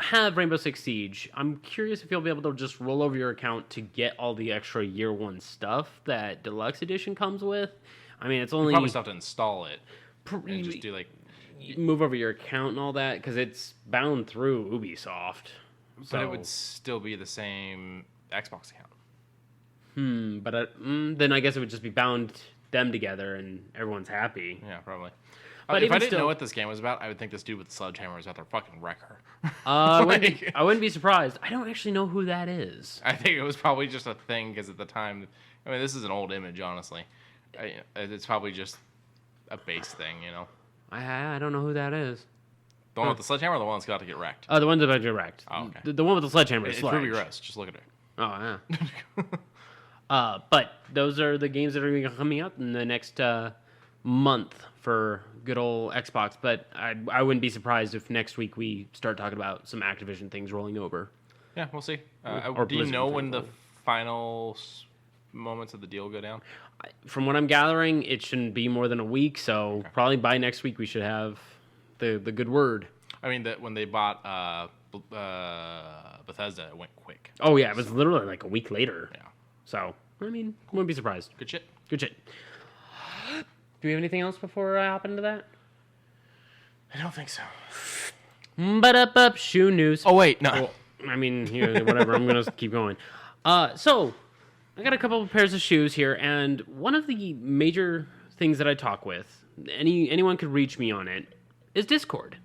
Speaker 3: have Rainbow Six Siege, I'm curious if you'll be able to just roll over your account to get all the extra Year 1 stuff that Deluxe Edition comes with. I mean, it's only...
Speaker 2: You probably still have to install it and just do, like...
Speaker 3: Move over your account and all that, because it's bound through Ubisoft.
Speaker 2: But it would still be the same Xbox account.
Speaker 3: But then I guess it would just be bound them together and everyone's happy.
Speaker 2: Yeah, probably.
Speaker 3: But
Speaker 2: if I didn't
Speaker 3: still,
Speaker 2: know what this game was about, I would think this dude with the sledgehammer was out there fucking wreck her.
Speaker 3: I wouldn't be surprised. I don't actually know who that is.
Speaker 2: I think it was probably just a thing because at the time, I mean, this is an old image, honestly. It's probably just a base thing, you know.
Speaker 3: I don't know who that is.
Speaker 2: The one with the sledgehammer or the one that's got to get wrecked?
Speaker 3: Oh, the one that I direct.
Speaker 2: Oh, okay.
Speaker 3: The one with the sledgehammer is
Speaker 2: It's
Speaker 3: Sledge.
Speaker 2: Ruby Rose. Just look at her.
Speaker 3: Oh, yeah. But those are the games that are coming up in the next month for good old Xbox. But I wouldn't be surprised if next week we start talking about some Activision things rolling over.
Speaker 2: Yeah, we'll see.
Speaker 3: Or
Speaker 2: Do you
Speaker 3: Blizzard
Speaker 2: know
Speaker 3: thing.
Speaker 2: when the final moments of the deal go down?
Speaker 3: From what I'm gathering, it shouldn't be more than a week. So probably by next week we should have the good word.
Speaker 2: I mean, that when they bought Bethesda, it went quick.
Speaker 3: Oh, yeah. It was literally like a week later.
Speaker 2: Yeah.
Speaker 3: So, I mean, wouldn't be surprised.
Speaker 2: Good shit.
Speaker 3: Good shit. Do we have anything else before I hop into that?
Speaker 2: I don't think so.
Speaker 3: But shoe news.
Speaker 2: Oh, wait. No.
Speaker 3: Well, I mean, whatever. I'm going to keep going. So, I got a couple of pairs of shoes here, and one of the major things that I talk with, anyone could reach me on it, is Discord.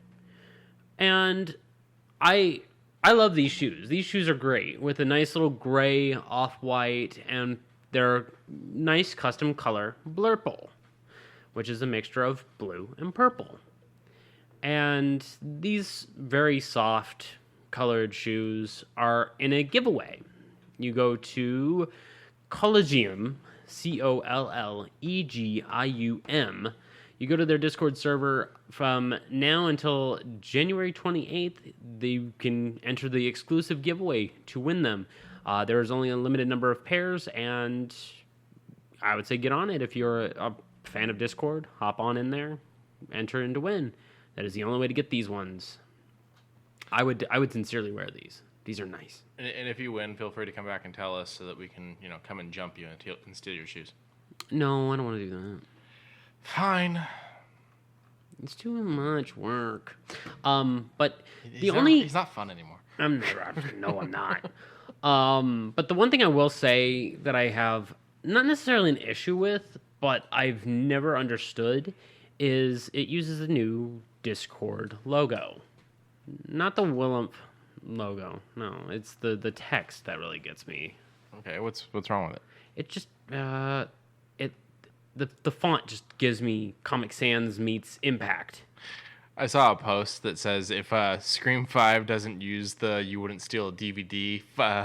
Speaker 3: And I love these shoes. These shoes are great with a nice little gray off-white and their nice custom color blurple, which is a mixture of blue and purple. And these very soft colored shoes are in a giveaway. You go to Collegium, Collegium. You go to their Discord server from now until January 28th. They can enter the exclusive giveaway to win them. There is only a limited number of pairs, and I would say get on it. If you're a fan of Discord, hop on in there, enter in to win. That is the only way to get these ones. I would sincerely wear these. These are nice.
Speaker 2: And if you win, feel free to come back and tell us so that we can, come and jump you and steal your shoes.
Speaker 3: No, I don't want to do that.
Speaker 2: Fine.
Speaker 3: It's too much work. But
Speaker 2: he's not fun anymore.
Speaker 3: No, I'm not. But the one thing I will say that I have not necessarily an issue with, but I've never understood, is it uses a new Discord logo. Not the Willump logo. No, it's the text that really gets me.
Speaker 2: Okay, what's wrong with it?
Speaker 3: It just the font just gives me Comic Sans meets Impact.
Speaker 2: I saw a post that says if Scream 5 doesn't use the "You Wouldn't Steal a DVD"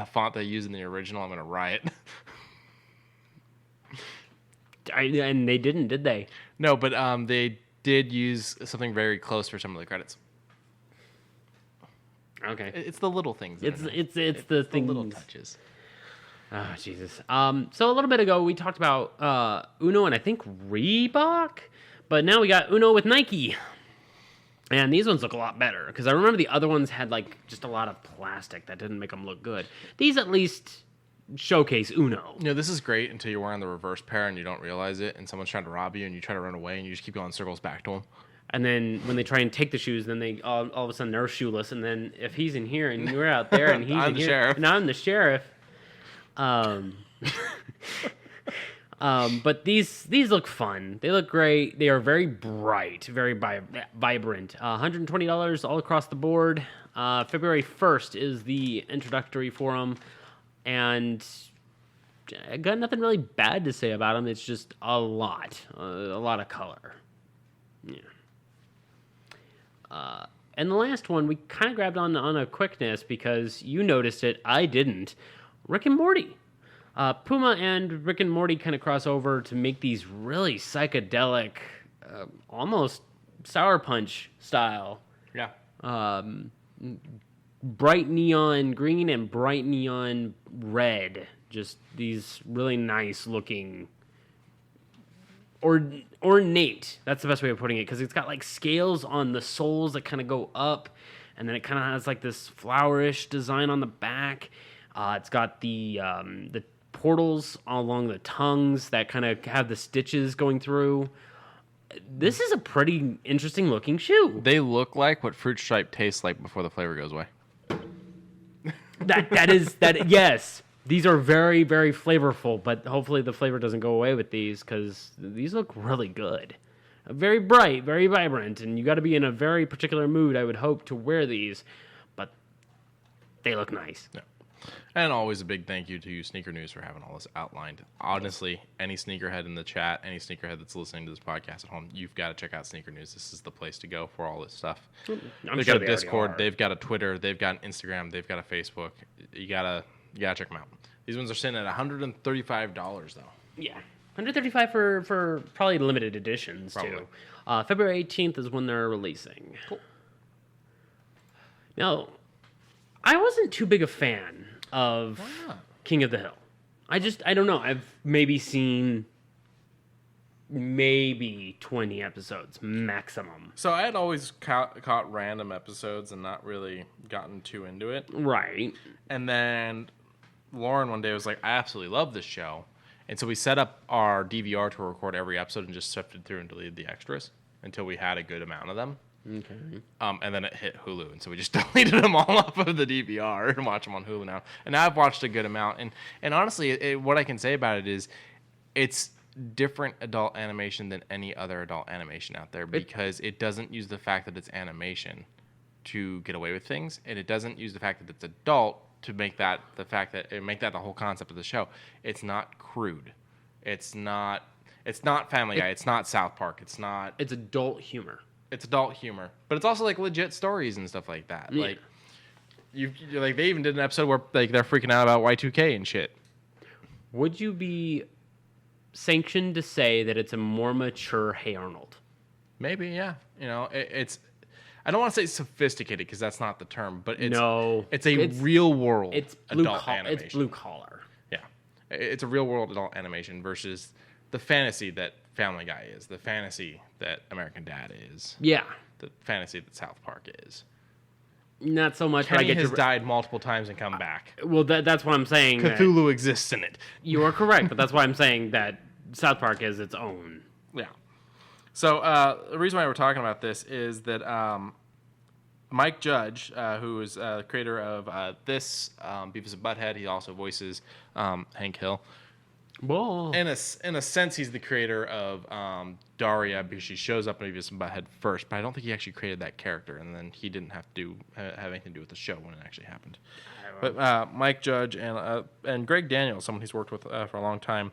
Speaker 2: font they use in the original, I'm gonna riot.
Speaker 3: And they didn't, did they?
Speaker 2: No, but they did use something very close for some of the credits.
Speaker 3: Okay.
Speaker 2: It's the little things.
Speaker 3: It's the things.
Speaker 2: little touches.
Speaker 3: Oh, Jesus. So a little bit ago, we talked about Uno and I think Reebok, but now we got Uno with Nike. And these ones look a lot better, because I remember the other ones had just a lot of plastic that didn't make them look good. These at least showcase Uno.
Speaker 2: This is great until you're wearing the reverse pair and you don't realize it, and someone's trying to rob you and you try to run away and you just keep going circles back to them. And
Speaker 3: then when they try and take the shoes, then they all of a sudden they're shoeless. And then if he's in here and you're out there and he's
Speaker 2: I'm
Speaker 3: in
Speaker 2: the
Speaker 3: here,
Speaker 2: sheriff.
Speaker 3: and I'm the sheriff. But these look fun. They look great. They are very bright, very vibrant. $120 all across the board. February 1st is the introductory for them. And I got nothing really bad to say about them. It's just a lot of color. Yeah. And the last one, we kind of grabbed on a quickness because you noticed it. I didn't. Rick and Morty. Puma and Rick and Morty kind of cross over to make these really psychedelic, almost Sour Punch style.
Speaker 2: Yeah.
Speaker 3: Bright neon green and bright neon red. Just these really nice looking, ornate. That's the best way of putting it, because it's got scales on the soles that kind of go up, and then it kind of has this flowerish design on the back. It's got the portals along the tongues that kind of have the stitches going through. This is a pretty interesting looking shoe.
Speaker 2: They look like what Fruit Stripe tastes like before the flavor goes away.
Speaker 3: Yes. These are very, very flavorful, but hopefully the flavor doesn't go away with these because these look really good. Very bright, very vibrant, and you got to be in a very particular mood, I would hope, to wear these, but they look nice.
Speaker 2: Yeah. And always a big thank you to Sneaker News for having all this outlined. Honestly, any sneakerhead in the chat, any sneakerhead that's listening to this podcast at home, you've got to check out Sneaker News. This is the place to go for all this stuff. They've got a Discord, they've got a Twitter, they've got an Instagram, they've got a Facebook. You gotta check them out. These ones are sitting at $135 though.
Speaker 3: Yeah, $135 for probably limited editions too. February 18th is when they're releasing.
Speaker 2: Cool.
Speaker 3: Now, I wasn't too big a fan of King of the Hill. I don't know. I've maybe seen 20 episodes maximum.
Speaker 2: So I had always caught random episodes and not really gotten too into it.
Speaker 3: Right.
Speaker 2: And then Lauren one day was like, I absolutely love this show. And so we set up our DVR to record every episode and just sifted through and deleted the extras until we had a good amount of them.
Speaker 3: Okay.
Speaker 2: And then it hit Hulu, and so we just deleted them all off of the DVR and watch them on Hulu now. And now I've watched a good amount. And honestly, what I can say about it is it's different adult animation than any other adult animation out there because it doesn't use the fact that it's animation to get away with things, and it doesn't use the fact that it's adult to make that the whole concept of the show. It's not crude. It's not Family Guy. It's not South Park. It's
Speaker 3: adult humor.
Speaker 2: It's adult humor, but it's also like legit stories and stuff like that. Yeah. Like they even did an episode where like they're freaking out about Y2K and shit.
Speaker 3: Would you be sanctioned to say that it's a more mature Hey Arnold?
Speaker 2: Maybe, yeah. You know, it's. I don't want to say sophisticated because that's not the term, but it's real world.
Speaker 3: It's
Speaker 2: animation.
Speaker 3: It's blue collar.
Speaker 2: Yeah, it's a real world adult animation versus the fantasy that Family Guy is, the fantasy that American Dad is.
Speaker 3: Yeah.
Speaker 2: The fantasy that South Park is.
Speaker 3: Not so much.
Speaker 2: Kenny has died multiple times and come back.
Speaker 3: Well, that's what I'm saying.
Speaker 2: Cthulhu exists in it.
Speaker 3: You are correct, but that's why I'm saying that South Park is its own.
Speaker 2: Yeah. So the reason why we're talking about this is that Mike Judge, who is the creator of this Beavis and Butthead, he also voices Hank Hill.
Speaker 3: Whoa.
Speaker 2: In a sense, he's the creator of Daria because she shows up in Beavis and Butthead first, but I don't think he actually created that character, and then he didn't have anything to do with the show when it actually happened. But Mike Judge and Greg Daniels, someone he's worked with for a long time,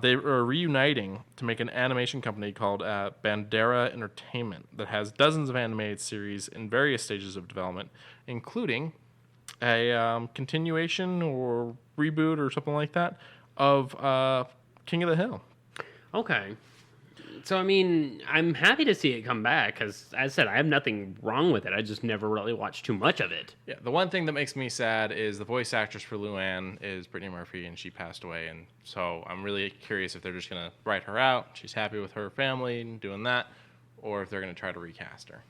Speaker 2: they are reuniting to make an animation company called Bandera Entertainment that has dozens of animated series in various stages of development, including a continuation or reboot or something like that of King of the Hill.
Speaker 3: Okay. So, I mean, I'm happy to see it come back because, as I said, I have nothing wrong with it. I just never really watched too much of it.
Speaker 2: Yeah, the one thing that makes me sad is the voice actress for Luann is Brittany Murphy, and she passed away. And so I'm really curious if they're just going to write her out. She's happy with her family and doing that, or if they're going to try to recast her.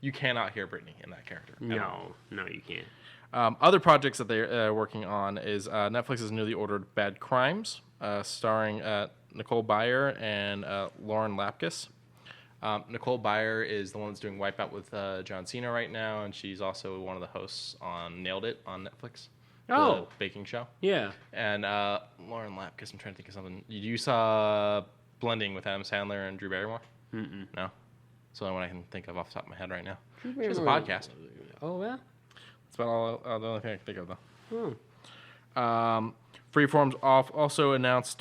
Speaker 2: You cannot hear Brittany in that character.
Speaker 3: No, you can't.
Speaker 2: Other projects that they're working on is Netflix's newly ordered Bad Crimes, starring Nicole Byer and Lauren Lapkus. Nicole Byer is the one that's doing Wipeout with John Cena right now, and she's also one of the hosts on Nailed It on Netflix. The baking show.
Speaker 3: Yeah.
Speaker 2: And Lauren Lapkus, I'm trying to think of something. You saw Blending with Adam Sandler and Drew Barrymore?
Speaker 3: Mm-mm.
Speaker 2: No? It's the only one I can think of off the top of my head right now. She has a podcast.
Speaker 3: Oh, yeah?
Speaker 2: That's about the only thing I can think of, though.
Speaker 3: Hmm.
Speaker 2: Freeform's also announced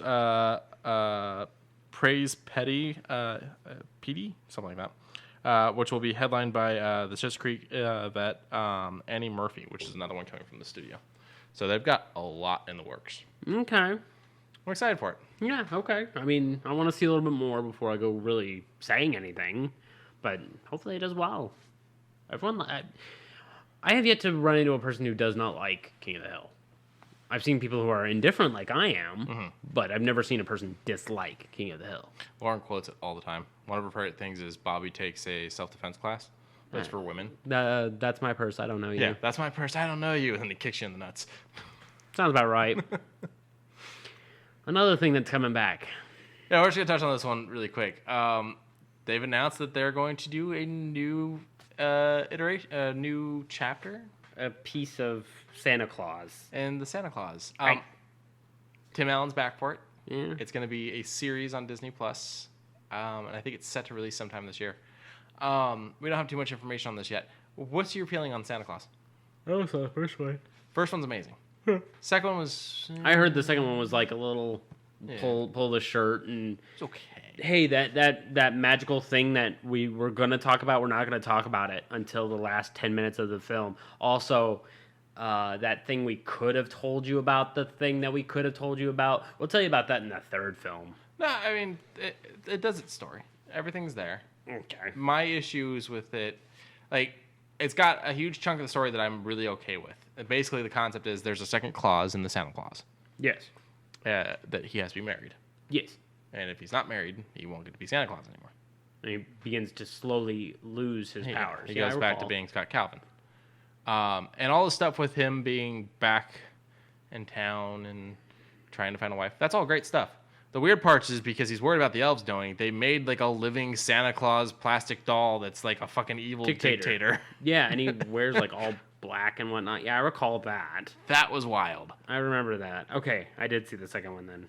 Speaker 2: Praise Petty, PD, something like that, which will be headlined by the Schitt's Creek vet Annie Murphy, which is another one coming from the studio. So they've got a lot in the works.
Speaker 3: Okay.
Speaker 2: I'm excited for it.
Speaker 3: Yeah, okay. I mean, I want to see a little bit more before I go really saying anything, but hopefully it does well. I have yet to run into a person who does not like King of the Hill. I've seen people who are indifferent like I am, but I've never seen a person dislike King of the Hill.
Speaker 2: Lauren quotes it all the time. One of her favorite things is Bobby takes a self-defense class. That's for women.
Speaker 3: That's my purse. I don't know you.
Speaker 2: Yeah, that's my purse. I don't know you. And then he kicks you in the nuts.
Speaker 3: Sounds about right. Another thing that's coming back.
Speaker 2: Yeah, we're just going to touch on this one really quick. They've announced that they're going to do a new iteration, a new chapter
Speaker 3: a piece of Santa Claus.
Speaker 2: And the Santa Claus.
Speaker 3: Right.
Speaker 2: Tim Allen's back for it.
Speaker 3: Yeah.
Speaker 2: It's going to be a series on Disney Plus, and I think it's set to release sometime this year. We don't have too much information on this yet. What's your feeling on Santa Claus?
Speaker 3: Oh, so the first one.
Speaker 2: First one's amazing. Second one was...
Speaker 3: I heard the second one was like a little pull the shirt and...
Speaker 2: It's okay.
Speaker 3: Hey, that magical thing that we were going to talk about, we're not going to talk about it until the last 10 minutes of the film. Also, that thing we could have told you about, the thing that we could have told you about, we'll tell you about that in the third film.
Speaker 2: No, I mean, it does its story. Everything's there.
Speaker 3: Okay.
Speaker 2: My issues with it, like, it's got a huge chunk of the story that I'm really okay with. Basically, the concept is there's a second clause in the Santa Claus.
Speaker 3: Yes.
Speaker 2: That he has to be married.
Speaker 3: Yes.
Speaker 2: And if he's not married, he won't get to be Santa Claus anymore.
Speaker 3: And he begins to slowly lose his powers.
Speaker 2: He goes back to being Scott Calvin. And all the stuff with him being back in town and trying to find a wife, that's all great stuff. The weird part is because he's worried about the elves knowing, they made like a living Santa Claus plastic doll that's like a fucking evil dictator.
Speaker 3: Yeah, and he wears like all black and whatnot. Yeah, I recall that.
Speaker 2: That was wild.
Speaker 3: I remember that. Okay, I did see the second one then.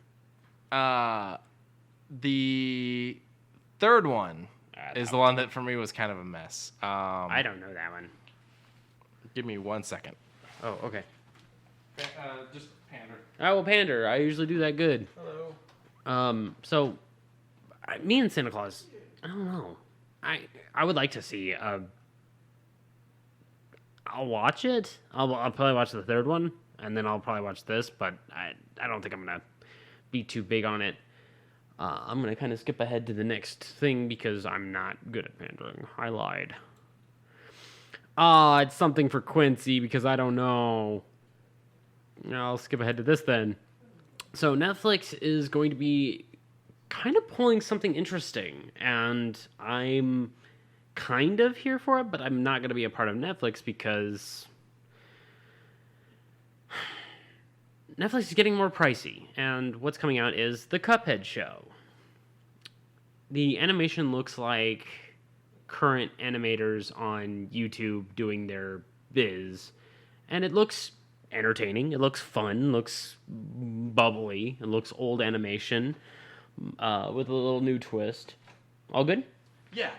Speaker 2: The third one is the one that for me was kind of a mess.
Speaker 3: I don't know that one.
Speaker 2: Give me 1 second.
Speaker 3: Oh, okay.
Speaker 2: Just pander.
Speaker 3: I will pander. I usually do that good.
Speaker 2: Hello.
Speaker 3: So, me and Santa Claus, I don't know. I would like to see. I'll watch it. I'll probably watch the third one, and then I'll probably watch this. But I don't think I'm gonna be too big on it. I'm gonna kind of skip ahead to the next thing because I'm not good at pandering. I lied. It's something for Quincey because I don't know. I'll skip ahead to this then. So Netflix is going to be kind of pulling something interesting, and I'm kind of here for it, but I'm not going to be a part of Netflix because Netflix is getting more pricey, and what's coming out is the Cuphead show. The animation looks like current animators on YouTube doing their biz, and it looks entertaining, it looks fun, looks bubbly, it looks old animation with a little new twist. All good?
Speaker 2: Yeah,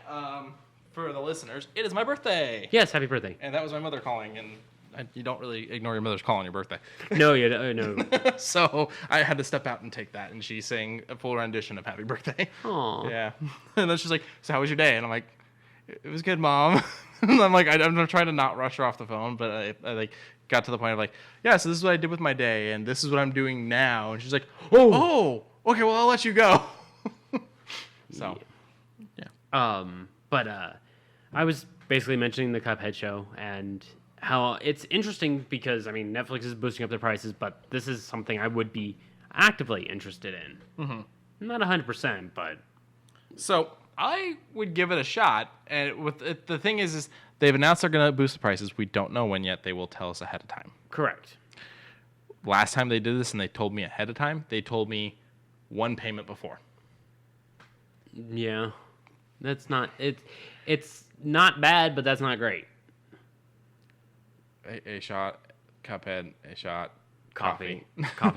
Speaker 2: for the listeners, it is my birthday.
Speaker 3: Yes, happy birthday.
Speaker 2: And that was my mother calling, and you don't really ignore your mother's call on your birthday.
Speaker 3: No, you no.
Speaker 2: So I had to step out and take that, and she sang a full rendition of Happy Birthday.
Speaker 3: Aw.
Speaker 2: Yeah. And then she's like, so how was your day? And I'm like, it was good, Mom. And I'm like, I'm trying to not rush her off the phone, but I like got to the point of like, yeah, so this is what I did with my day, and this is what I'm doing now. And she's like, oh, okay, well, I'll let you go. So, yeah.
Speaker 3: But I was basically mentioning the Cuphead show and how it's interesting because, I mean, Netflix is boosting up their prices, but this is something I would be actively interested in. Mm-hmm. Not 100%, but...
Speaker 2: So, I would give it a shot. And the thing is they've announced they're going to boost the prices. We don't know when yet. They will tell us ahead of time.
Speaker 3: Correct.
Speaker 2: Last time they did this and they told me ahead of time, they told me one payment before.
Speaker 3: Yeah. That's not... It's not bad, but that's not great.
Speaker 2: A shot, Cuphead, a shot,
Speaker 3: Coffee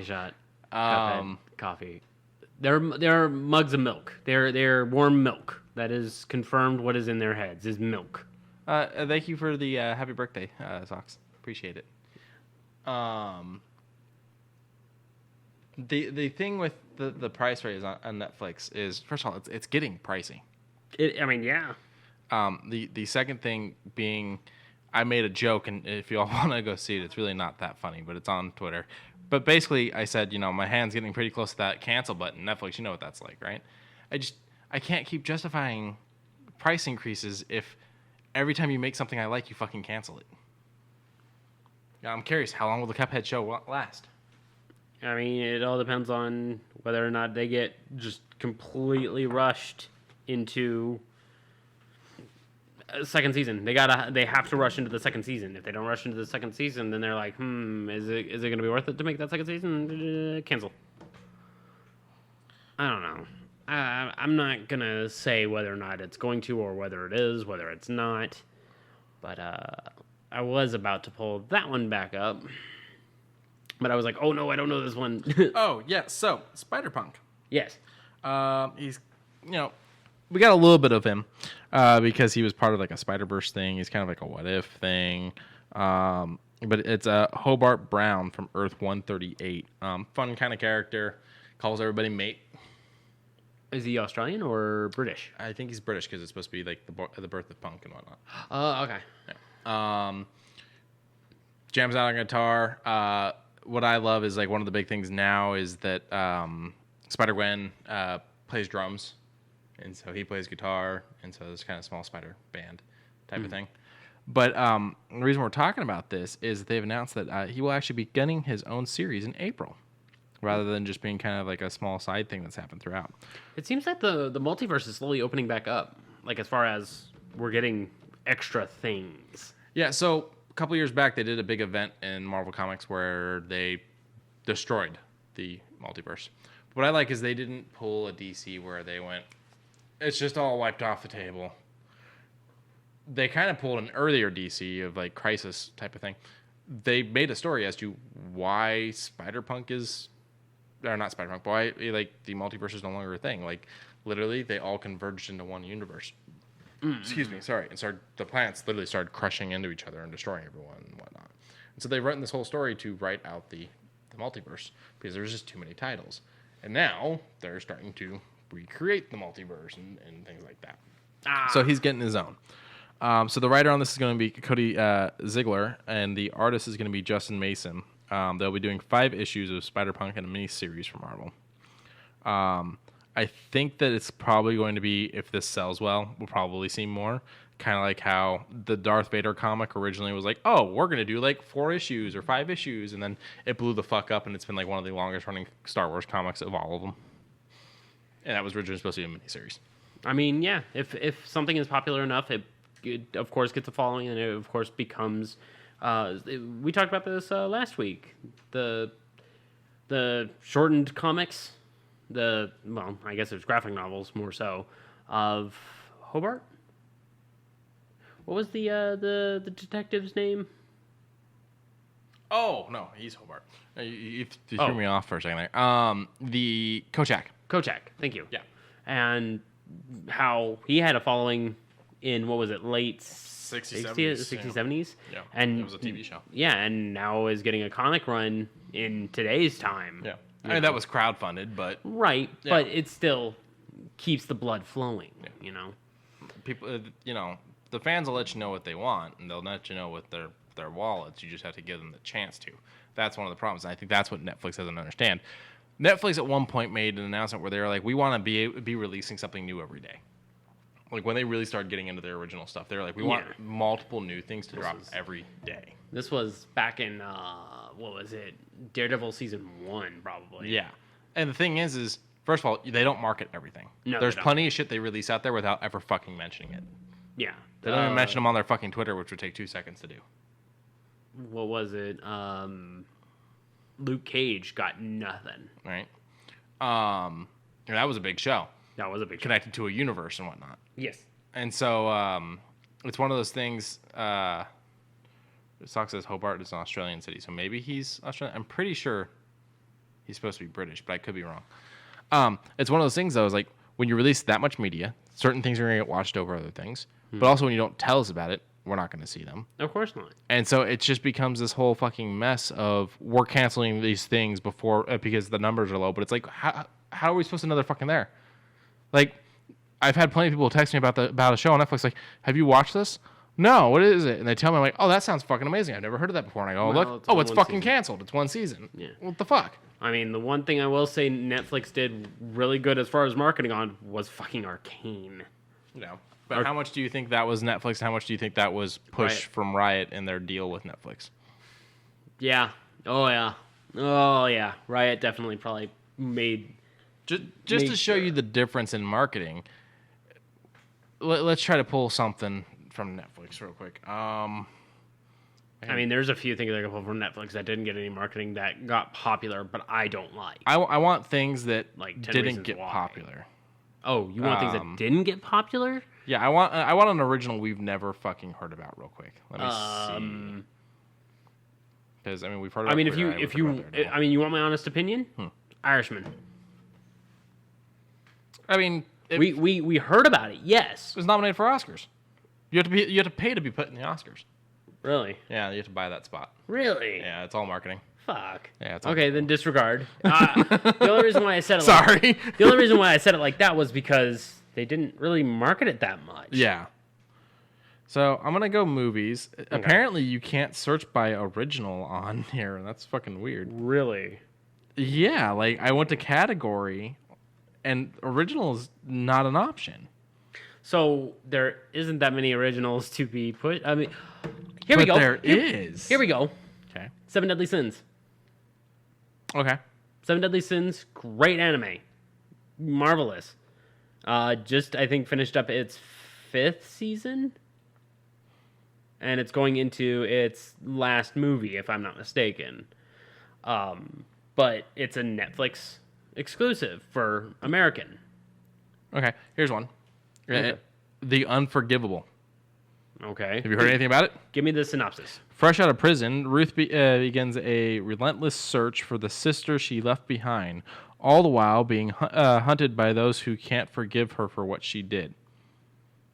Speaker 3: shot, Cuphead, coffee. They're mugs of milk. They're warm milk. That is confirmed. What is in their heads is milk.
Speaker 2: Thank you for the happy birthday socks. Appreciate it. The thing with the price raise on Netflix is, first of all, it's getting pricey.
Speaker 3: Yeah.
Speaker 2: The second thing being, I made a joke, and if you all want to go see it, it's really not that funny, but it's on Twitter. But basically, I said, my hand's getting pretty close to that cancel button. Netflix, you know what that's like, right? I can't keep justifying price increases if every time you make something I like, you fucking cancel it. Yeah, I'm curious, how long will the Cuphead show last?
Speaker 3: I mean, it all depends on whether or not they get just completely rushed into a second season. They have to rush into the second season. If they don't rush into the second season, then they're like, is it going to be worth it to make that second season? Cancel. I don't know. I'm not going to say whether or not it's going to or whether it is, whether it's not. But I was about to pull that one back up, but I was like, oh no, I don't know this one.
Speaker 2: Oh, yeah. So, Spider-Punk.
Speaker 3: Yes.
Speaker 2: He's, we got a little bit of him because he was part of like a Spider-Verse thing. He's kind of like a what if thing. But it's Hobart Brown from Earth 138. Fun kind of character. Calls everybody mate.
Speaker 3: Is he Australian or British?
Speaker 2: I think he's British because it's supposed to be like the birth of punk and whatnot.
Speaker 3: Oh, okay.
Speaker 2: Yeah. Jams out on guitar. What I love is like one of the big things now is that Spider-Gwen plays drums, and so he plays guitar, and so this kind of small Spider band type of thing. But the reason we're talking about this is they've announced that he will actually be getting his own series in April, rather than just being kind of like a small side thing that's happened throughout.
Speaker 3: It seems that the multiverse is slowly opening back up, like as far as we're getting extra things.
Speaker 2: Yeah, so a couple years back, they did a big event in Marvel Comics where they destroyed the multiverse. What I like is they didn't pull a DC where they went, it's just all wiped off the table. They kind of pulled an earlier DC of like Crisis type of thing. They made a story as to why Spider-Punk is, or not Spider-Punk, why like the multiverse is no longer a thing. Like literally, they all converged into one universe. Excuse me, sorry. And the planets literally started crushing into each other and destroying everyone and whatnot. And so they wrote this whole story to write out the multiverse because there's just too many titles. And now they're starting to recreate the multiverse and things like that. So he's getting his own. So the writer on this is going to be Cody Ziegler, and the artist is going to be Justin Mason. They'll be doing 5 issues of Spider-Punk and a mini-series from Marvel. I think that it's probably going to be, if this sells well, we'll probably see more. Kind of like how the Darth Vader comic originally was like, oh, we're going to do like 4 issues or 5 issues, and then it blew the fuck up, and it's been like one of the longest running Star Wars comics of all of them. And that was originally supposed to be a miniseries.
Speaker 3: I mean, yeah, if something is popular enough, it of course gets a following, and it of course becomes. We talked about this last week. The shortened comics, I guess it's graphic novels more so, of Hobart. What was the detective's name?
Speaker 2: Oh no, he's Hobart. You threw me off for a second there. The Kochak.
Speaker 3: Thank you.
Speaker 2: Yeah,
Speaker 3: and how he had a following in, what was it, late
Speaker 2: 60s,
Speaker 3: 70s?
Speaker 2: Yeah,
Speaker 3: and
Speaker 2: it was a TV show.
Speaker 3: Yeah, and now is getting a comic run in today's time.
Speaker 2: Yeah, I mean, that was crowdfunded, but...
Speaker 3: Right,
Speaker 2: yeah.
Speaker 3: But it still keeps the blood flowing, you know?
Speaker 2: People, the fans will let you know what they want, and they'll let you know with their wallets. You just have to give them the chance to. That's one of the problems, and I think that's what Netflix doesn't understand. Netflix at one point made an announcement where they were like, we want to be releasing something new every day. Like when they really started getting into their original stuff, they were like, we want multiple new things to drop every day.
Speaker 3: This was back in, what was it? Daredevil season 1, probably.
Speaker 2: Yeah. And the thing is first of all, they don't market everything.
Speaker 3: No,
Speaker 2: there's plenty of shit they release out there without ever fucking mentioning it.
Speaker 3: Yeah.
Speaker 2: They don't even mention them on their fucking Twitter, which would take 2 seconds to do.
Speaker 3: What was it? Luke Cage got nothing.
Speaker 2: Right. That was a big show.
Speaker 3: That was a big show.
Speaker 2: Connected to a universe and whatnot.
Speaker 3: Yes.
Speaker 2: And so it's one of those things. Sock says Hobart is an Australian city, so maybe he's Australian. I'm pretty sure he's supposed to be British, but I could be wrong. It's one of those things, though, is like when you release that much media, certain things are going to get watched over other things. But also when you don't tell us about it, we're not going to see them.
Speaker 3: Of course not.
Speaker 2: And so it just becomes this whole fucking mess of we're canceling these things before because the numbers are low. But it's like, how are we supposed to know they're fucking there? Like, I've had plenty of people text me about a show on Netflix, like, have you watched this? No, what is it? And they tell me, like, oh, that sounds fucking amazing. I've never heard of that before. And I go, look, it's fucking canceled. It's one season. Yeah. What the fuck?
Speaker 3: I mean, the one thing I will say Netflix did really good as far as marketing on was fucking Arcane.
Speaker 2: Yeah. But how much do you think that was Netflix? How much do you think that was push from Riot in their deal with Netflix?
Speaker 3: Yeah. Oh, yeah. Riot definitely probably made...
Speaker 2: Just to show you the difference in marketing, let's try to pull something from Netflix real quick. I
Speaker 3: mean, there's a few things I can pull from Netflix that didn't get any marketing that got popular, but I don't like.
Speaker 2: I want things that
Speaker 3: like
Speaker 2: didn't get popular.
Speaker 3: Oh, you want things that didn't get popular?
Speaker 2: Yeah, I want an original we've never fucking heard about. Real quick, let me see. Because I mean, we've heard. About
Speaker 3: you want my honest opinion? Irishman.
Speaker 2: I mean,
Speaker 3: we heard about it. Yes,
Speaker 2: it was nominated for Oscars. You have to pay to be put in the Oscars.
Speaker 3: Really?
Speaker 2: Yeah, you have to buy that spot.
Speaker 3: Really?
Speaker 2: Yeah, it's all marketing.
Speaker 3: Fuck.
Speaker 2: Yeah. It's all
Speaker 3: okay, then disregard. The only reason why I said it.
Speaker 2: Sorry.
Speaker 3: The only reason why I said it like that was because they didn't really market it that much.
Speaker 2: Yeah. So I'm gonna go movies. Okay. Apparently, you can't search by original on here, and that's fucking weird.
Speaker 3: Really?
Speaker 2: Yeah. Like I went to category, and original is not an option.
Speaker 3: So there isn't that many originals to be put. I mean, here we go.
Speaker 2: There is.
Speaker 3: Here we go.
Speaker 2: Okay.
Speaker 3: 7 Deadly Sins.
Speaker 2: Okay.
Speaker 3: 7 Deadly Sins, great anime. Marvelous. Just, I think, finished up its 5th season. And it's going into its last movie, if I'm not mistaken. But it's a Netflix exclusive for American.
Speaker 2: Okay. Here's one.
Speaker 3: Okay.
Speaker 2: The Unforgivable.
Speaker 3: Okay.
Speaker 2: Have you heard anything about it?
Speaker 3: Give me the synopsis.
Speaker 2: Fresh out of prison, Ruth begins a relentless search for the sister she left behind, all the while being hunted by those who can't forgive her for what she did.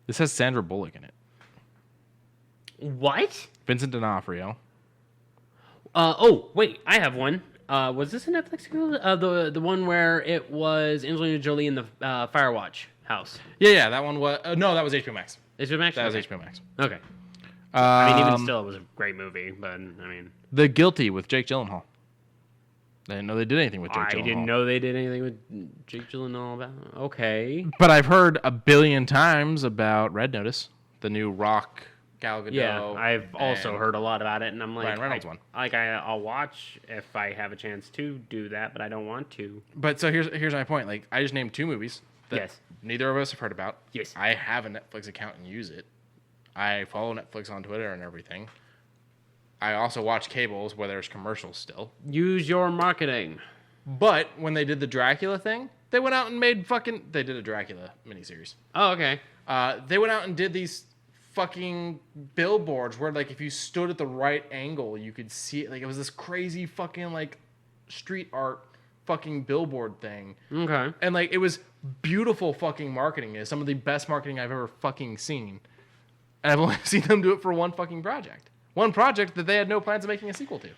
Speaker 2: This has Sandra Bullock in it.
Speaker 3: What?
Speaker 2: Vincent D'Onofrio.
Speaker 3: Oh, wait, I have one. Was this a Netflix exclusive? The one where it was Angelina Jolie in the Firewatch house.
Speaker 2: Yeah, that one was... no, that was HBO Max.
Speaker 3: HBO Max?
Speaker 2: That was HBO Max.
Speaker 3: Okay. I mean, even still, it was a great movie, but, I mean...
Speaker 2: The Guilty with Jake Gyllenhaal. I didn't know they did anything with Jake Gyllenhaal.
Speaker 3: I didn't know they did anything with Jake Gyllenhaal about... Okay.
Speaker 2: But I've heard a billion times about Red Notice, the new Rock, Gal Gadot...
Speaker 3: Yeah, I've also heard a lot about it, and I'm like...
Speaker 2: Ryan Reynolds one.
Speaker 3: I'll watch if I have a chance to do that, but I don't want to.
Speaker 2: But so here's my point. Like, I just named 2 movies that neither of us have heard about.
Speaker 3: Yes.
Speaker 2: I have a Netflix account and use it. I follow Netflix on Twitter and everything. I also watch cables where there's commercials still.
Speaker 3: Use your marketing.
Speaker 2: But when they did the Dracula thing, they went out and made they did a Dracula miniseries.
Speaker 3: Oh, okay.
Speaker 2: They went out and did these fucking billboards where, like, if you stood at the right angle, you could see it. Like, it was this crazy fucking, like, street art fucking billboard thing.
Speaker 3: Okay.
Speaker 2: And, like, it was beautiful fucking marketing. It's some of the best marketing I've ever fucking seen. And I've only seen them do it for one fucking project. One project that they had no plans of making a sequel to.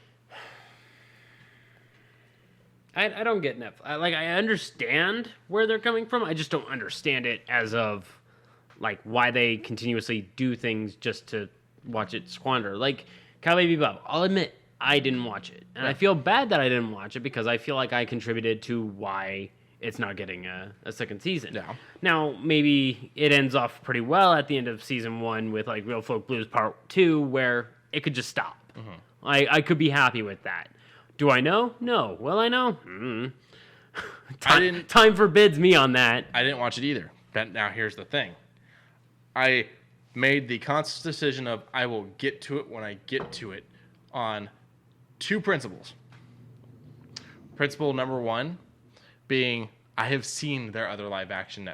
Speaker 3: I don't get Netflix. Like, I understand where they're coming from. I just don't understand it as of, like, why they continuously do things just to watch it squander. Like, Cowboy Bebop, I'll admit, I didn't watch it. And I feel bad that I didn't watch it because I feel like I contributed to why it's not getting a second season.
Speaker 2: Yeah.
Speaker 3: Now, maybe it ends off pretty well at the end of season 1 with, like, Real Folk Blues Part 2, where it could just stop. Mm-hmm. I could be happy with that. Do I know? No. Will I know? Time forbids me on that.
Speaker 2: I didn't watch it either. But now here's the thing. I made the conscious decision of I will get to it when I get to it on 2 principles. Principle number 1 being I have seen their other live action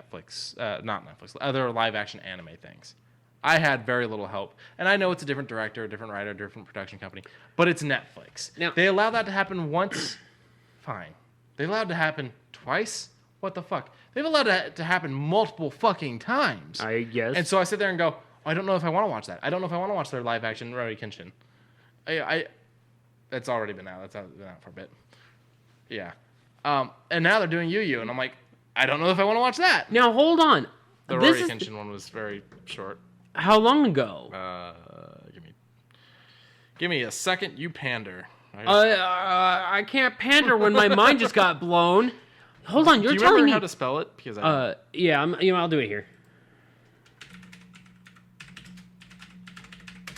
Speaker 2: other live action anime things. I had very little help. And I know it's a different director, a different writer, a different production company, but it's Netflix. Now, they allow that to happen once, fine. They allowed it to happen twice? What the fuck? They've allowed it to happen multiple fucking times.
Speaker 3: I guess.
Speaker 2: And so I sit there and go, I don't know if I want to watch that. I don't know if I want to watch their live action Rurouni Kenshin. That's already been out. That's been out for a bit. Yeah. And now they're doing Yu Yu, and I'm like, I don't know if I want to watch that.
Speaker 3: Now, hold on.
Speaker 2: The Rurouni Kenshin one was very short.
Speaker 3: How long ago?
Speaker 2: Give me a second, you pander.
Speaker 3: I can't pander when my mind just got blown. Hold on, you're telling me.
Speaker 2: Do you remember how to spell it? Because
Speaker 3: yeah, I'll do it here.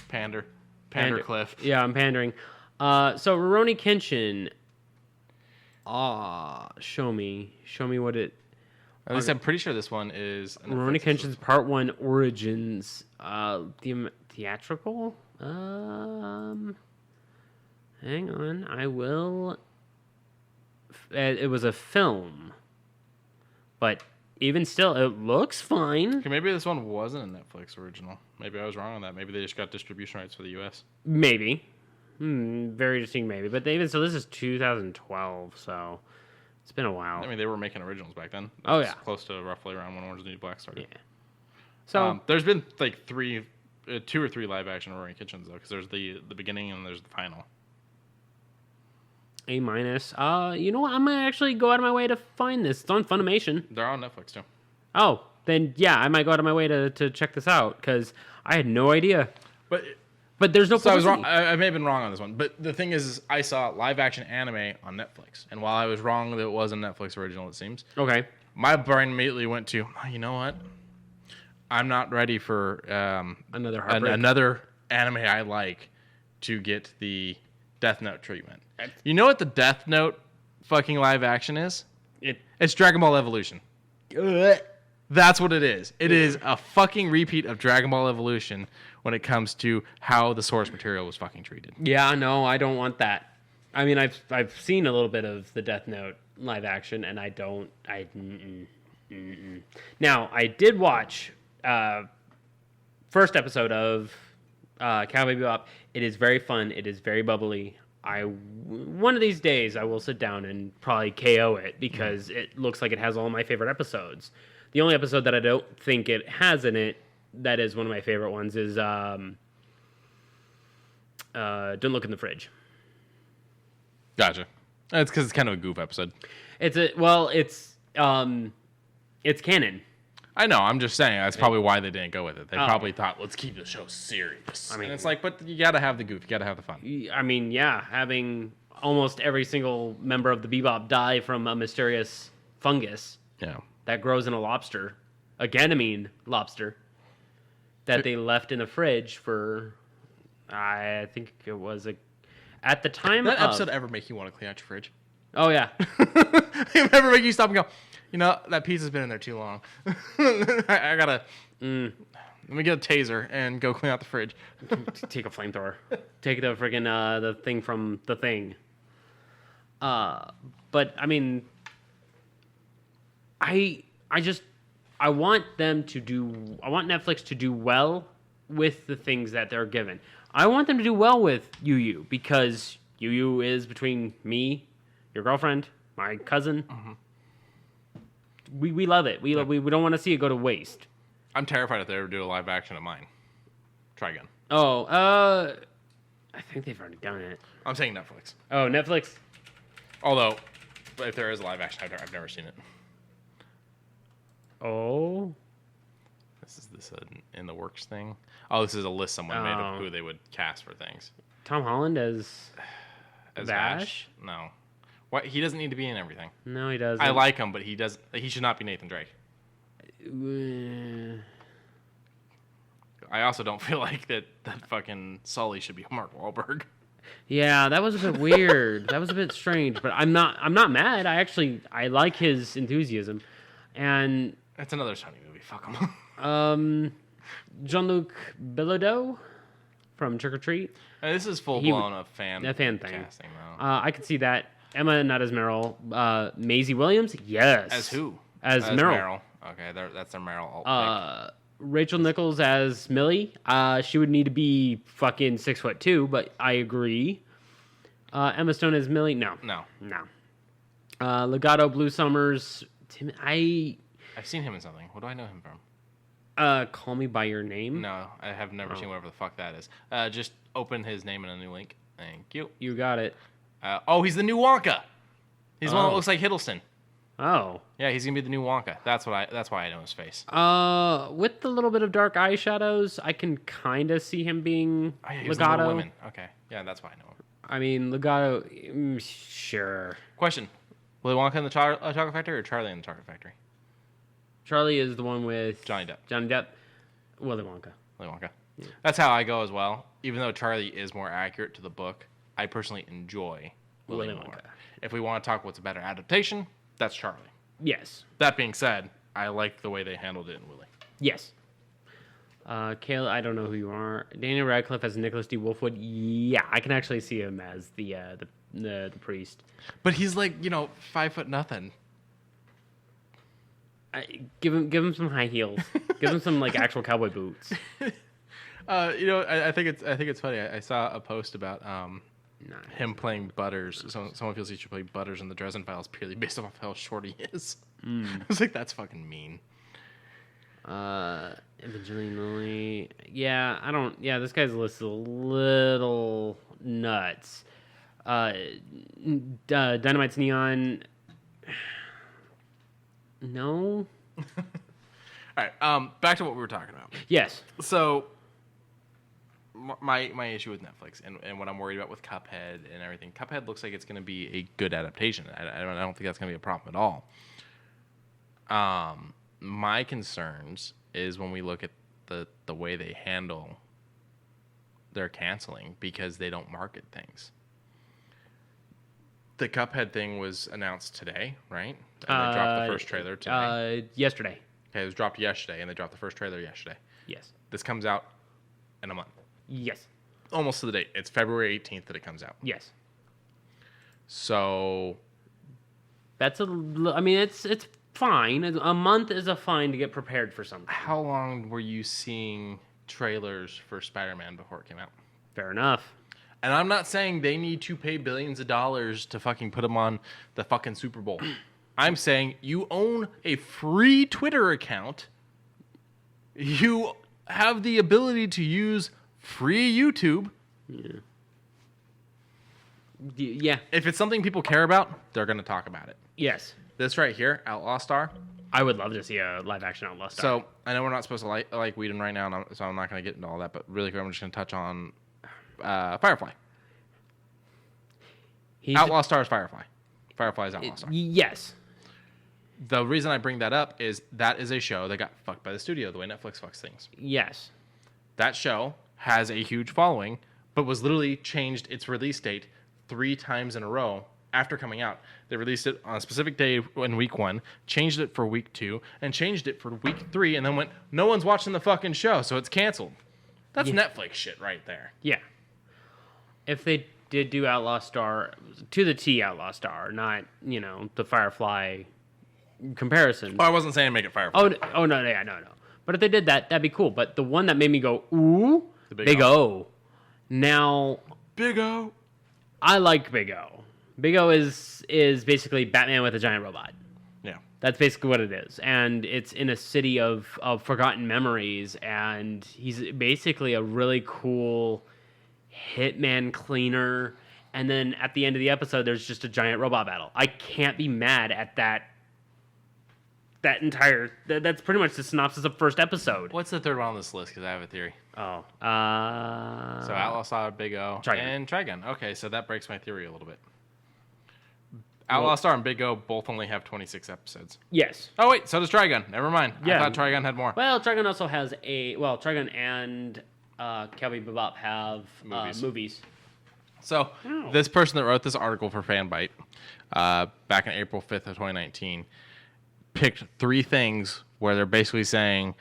Speaker 2: Pander Cliff.
Speaker 3: Yeah, I'm pandering. So Rurouni Kenshin. Show me what it.
Speaker 2: At least I'm pretty sure this one is
Speaker 3: Rurouni Kenshin's Part 1 Origins. Theatrical. Hang on, I will. It was a film, but even still, it looks fine.
Speaker 2: Okay, maybe this one wasn't a Netflix original. Maybe I was wrong on that. Maybe they just got distribution rights for the U.S.
Speaker 3: Maybe. Very interesting, maybe. But even so, this is 2012, so it's been a while.
Speaker 2: I mean, they were making originals back then.
Speaker 3: Oh, yeah.
Speaker 2: Close to roughly around when Orange is the New Black started.
Speaker 3: Yeah. So
Speaker 2: There's been like 2 or 3 live action Roaring Kitchens though, because there's the beginning and there's the final.
Speaker 3: A-. You know what? I'm gonna actually go out of my way to find this. It's on Funimation.
Speaker 2: They're on Netflix too.
Speaker 3: Oh, then yeah, I might go out of my way to check this out because I had no idea. But there's no.
Speaker 2: So I was wrong. I may have been wrong on this one, but the thing is I saw live action anime on Netflix, and while I was wrong that it was a Netflix original, it seems.
Speaker 3: Okay.
Speaker 2: My brain immediately went to, you know what? I'm not ready for
Speaker 3: Another heartbreak.
Speaker 2: another anime I like to get the Death Note treatment. You know what the Death Note fucking live action is? It's Dragon Ball Evolution. That's what it is. It is a fucking repeat of Dragon Ball Evolution when it comes to how the source material was fucking treated.
Speaker 3: Yeah, no, I don't want that. I mean, I've seen a little bit of the Death Note live action, and I don't. Now, I did watch first episode of Cowboy Bebop. It is very fun. It is very bubbly. One of these days I will sit down and probably KO it because it looks like it has all my favorite episodes. The only episode that I don't think it has in it that is one of my favorite ones is Don't Look in the Fridge.
Speaker 2: Gotcha. It's because it's kind of a goof episode.
Speaker 3: It's canon.
Speaker 2: I know. I'm just saying that's probably why they didn't go with it. They probably thought, let's keep the show serious. I mean, and it's like, but you got to have the goof. You got to have the fun.
Speaker 3: I mean, yeah, having almost every single member of the Bebop die from a mysterious fungus that grows in a lobster, a Ganymede lobster, that they left in the fridge for, I think it was at the time.
Speaker 2: Did that episode ever make you want to clean out your fridge?
Speaker 3: Oh yeah.
Speaker 2: It ever make you stop and go, you know, that pizza's been in there too long. I gotta let me get a taser and go clean out the fridge.
Speaker 3: Take a flamethrower. Take the friggin' the thing from The Thing. But I mean, I want Netflix to do well with the things that they're given. I want them to do well with Yu because Yu is between me, your girlfriend, my cousin. Mm-hmm. We love it. We don't want to see it go to waste.
Speaker 2: I'm terrified if they ever do a live action of mine. Trigun.
Speaker 3: Oh, I think they've already done it.
Speaker 2: I'm saying Netflix.
Speaker 3: Oh, Netflix.
Speaker 2: Although, if there is a live action, I've never seen it.
Speaker 3: Oh.
Speaker 2: Is this an in the works thing? Oh, this is a list someone made of who they would cast for things.
Speaker 3: Tom Holland as Vash?
Speaker 2: No. What? He doesn't need to be in everything.
Speaker 3: No, he doesn't.
Speaker 2: I like him, but he should not be Nathan Drake. I also don't feel like that fucking Sully should be Mark Wahlberg.
Speaker 3: Yeah, that was a bit weird. That was a bit strange, but I'm not mad. I like his enthusiasm. And
Speaker 2: that's another Sony movie. Fuck him.
Speaker 3: Jean-Luc Bilodeau from Trick or Treat.
Speaker 2: This is full blown a fan
Speaker 3: thing.
Speaker 2: Casting, though.
Speaker 3: I could see that. Emma, not as Meryl. Maisie Williams, yes.
Speaker 2: As who?
Speaker 3: As Meryl.
Speaker 2: Okay, that's their Meryl.
Speaker 3: Rachel Nichols as Millie. She would need to be fucking 6'2", but I agree. Emma Stone as Millie. No. Legato Blue Summers.
Speaker 2: I've seen him in something. What do I know him from?
Speaker 3: Call Me by Your Name.
Speaker 2: No, I have never seen whatever the fuck that is. Just open his name in a new link. Thank you.
Speaker 3: You got it.
Speaker 2: He's the new Wonka. He's the one that looks like Hiddleston.
Speaker 3: Oh.
Speaker 2: Yeah, he's gonna be the new Wonka. That's why I know his face.
Speaker 3: With the little bit of dark eyeshadows, I can kind of see him being Legato.
Speaker 2: Women. Okay, yeah, that's why I know him.
Speaker 3: I mean, Legato, sure.
Speaker 2: Question: Willy Wonka in the Chocolate Factory or Charlie in the Chocolate Factory?
Speaker 3: Charlie is the one with
Speaker 2: Johnny Depp.
Speaker 3: Willy Wonka.
Speaker 2: Yeah. That's how I go as well. Even though Charlie is more accurate to the book, I personally enjoy Willy Wonka. If we want to talk what's a better adaptation, that's Charlie.
Speaker 3: Yes.
Speaker 2: That being said, I like the way they handled it in Willy.
Speaker 3: Yes. Kayla, I don't know who you are. Daniel Radcliffe as Nicholas D. Wolfwood. Yeah, I can actually see him as the priest.
Speaker 2: But he's like 5 foot nothing.
Speaker 3: Give him some high heels. Give him some like actual cowboy boots.
Speaker 2: I think it's funny. I saw a post about
Speaker 3: Nice.
Speaker 2: him playing Butters. Someone feels he should play Butters in the Dresden Files purely based off how short he is. I was like, that's fucking mean.
Speaker 3: Evangeline Lilly. Yeah, I don't. Yeah, this guy's list is a little nuts. Dynamite's Neon. No.
Speaker 2: All right. Back to what we were talking about.
Speaker 3: Yes.
Speaker 2: So, my issue with Netflix and what I'm worried about with Cuphead and everything. Cuphead looks like it's going to be a good adaptation. I don't think that's going to be a problem at all. My concerns is when we look at the way they handle their canceling because they don't market things. The Cuphead thing was announced today, right? And they dropped the first trailer today.
Speaker 3: Yesterday.
Speaker 2: Okay, it was dropped yesterday, and they dropped the first trailer yesterday.
Speaker 3: Yes.
Speaker 2: This comes out in a month.
Speaker 3: Yes.
Speaker 2: Almost to the date. It's February 18th that it comes out.
Speaker 3: Yes.
Speaker 2: So
Speaker 3: That's I mean, it's fine. A month is a fine to get prepared for something.
Speaker 2: how long were you seeing trailers for Spider-Man before it came out?
Speaker 3: Fair enough.
Speaker 2: And I'm not saying they need to pay billions of dollars to fucking put them on the fucking Super Bowl. I'm saying you own a free Twitter account. You have the ability to use free YouTube.
Speaker 3: Yeah.
Speaker 2: If it's something people care about, they're going to talk about it.
Speaker 3: Yes.
Speaker 2: This right here, Outlaw Star.
Speaker 3: I would love to see a live action Outlaw Star.
Speaker 2: So I know we're not supposed to like Whedon right now, so I'm not going to get into all that. But really quick, I'm just going to touch on Firefly. Outlaw Star is Firefly. Firefly is Outlaw Star.
Speaker 3: Yes.
Speaker 2: The reason I bring that up is that is a show that got fucked by the studio the way Netflix fucks things.
Speaker 3: Yes.
Speaker 2: That show has a huge following, but was literally changed its release date 3 times in a row after coming out. They released it on a specific day in week 1, changed it for week 2, and changed it for week 3, and then went, no one's watching the fucking show, so it's canceled. That's Netflix shit right there.
Speaker 3: Yeah. If they did do Outlaw Star, to the T Outlaw Star, not, the Firefly comparison.
Speaker 2: Oh, I wasn't saying make it Firefly.
Speaker 3: Oh no, yeah, no. But if they did that, that'd be cool. But the one that made me go, ooh,
Speaker 2: The
Speaker 3: Big O. Now,
Speaker 2: Big O.
Speaker 3: I like Big O. Big O is basically Batman with a giant robot.
Speaker 2: Yeah.
Speaker 3: That's basically what it is. And it's in a city of forgotten memories. And he's basically a really cool hitman cleaner. And then at the end of the episode, there's just a giant robot battle. I can't be mad at that entire... That's pretty much the synopsis of first episode.
Speaker 2: What's the third one on this list? Because I have a theory.
Speaker 3: Oh.
Speaker 2: So Outlaw Star, Big O,
Speaker 3: Trigun.
Speaker 2: and Trigun. Okay, so that breaks my theory a little bit. Outlaw Star and Big O both only have 26 episodes.
Speaker 3: Yes.
Speaker 2: Oh, wait, so does Trigun. Never mind.
Speaker 3: Yeah.
Speaker 2: I thought Trigun had more.
Speaker 3: Well, Trigun also has Trigun and Cowboy Bebop have movies.
Speaker 2: So this person that wrote this article for Fanbyte back in April 5th of 2019 picked 3 things where they're basically saying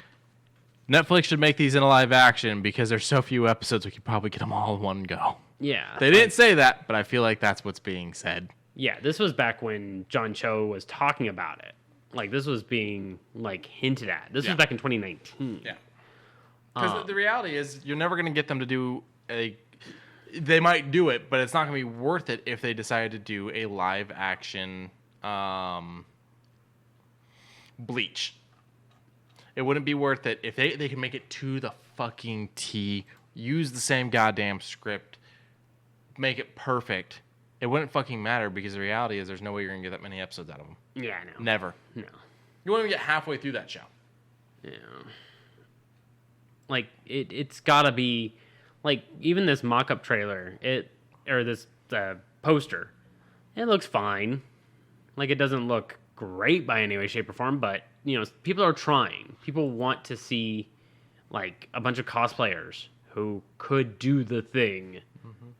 Speaker 2: Netflix should make these in a live action because there's so few episodes we could probably get them all in one go.
Speaker 3: Yeah.
Speaker 2: They didn't say that, but I feel like that's what's being said.
Speaker 3: Yeah, this was back when John Cho was talking about it. Like, this was being, hinted at. This was back in 2019.
Speaker 2: Yeah. Because the reality is you're never going to get them to do they might do it, but it's not going to be worth it if they decided to do a live action Bleach. It wouldn't be worth it if they can make it to the fucking T, use the same goddamn script, make it perfect. It wouldn't fucking matter because the reality is there's no way you're going to get that many episodes out of them.
Speaker 3: Yeah, no.
Speaker 2: Never.
Speaker 3: No.
Speaker 2: You won't even get halfway through that show.
Speaker 3: Yeah. It's got to be... even this mock-up trailer, this poster, it looks fine. It doesn't look great by any way, shape, or form, but, people are trying. People want to see, a bunch of cosplayers who could do the thing,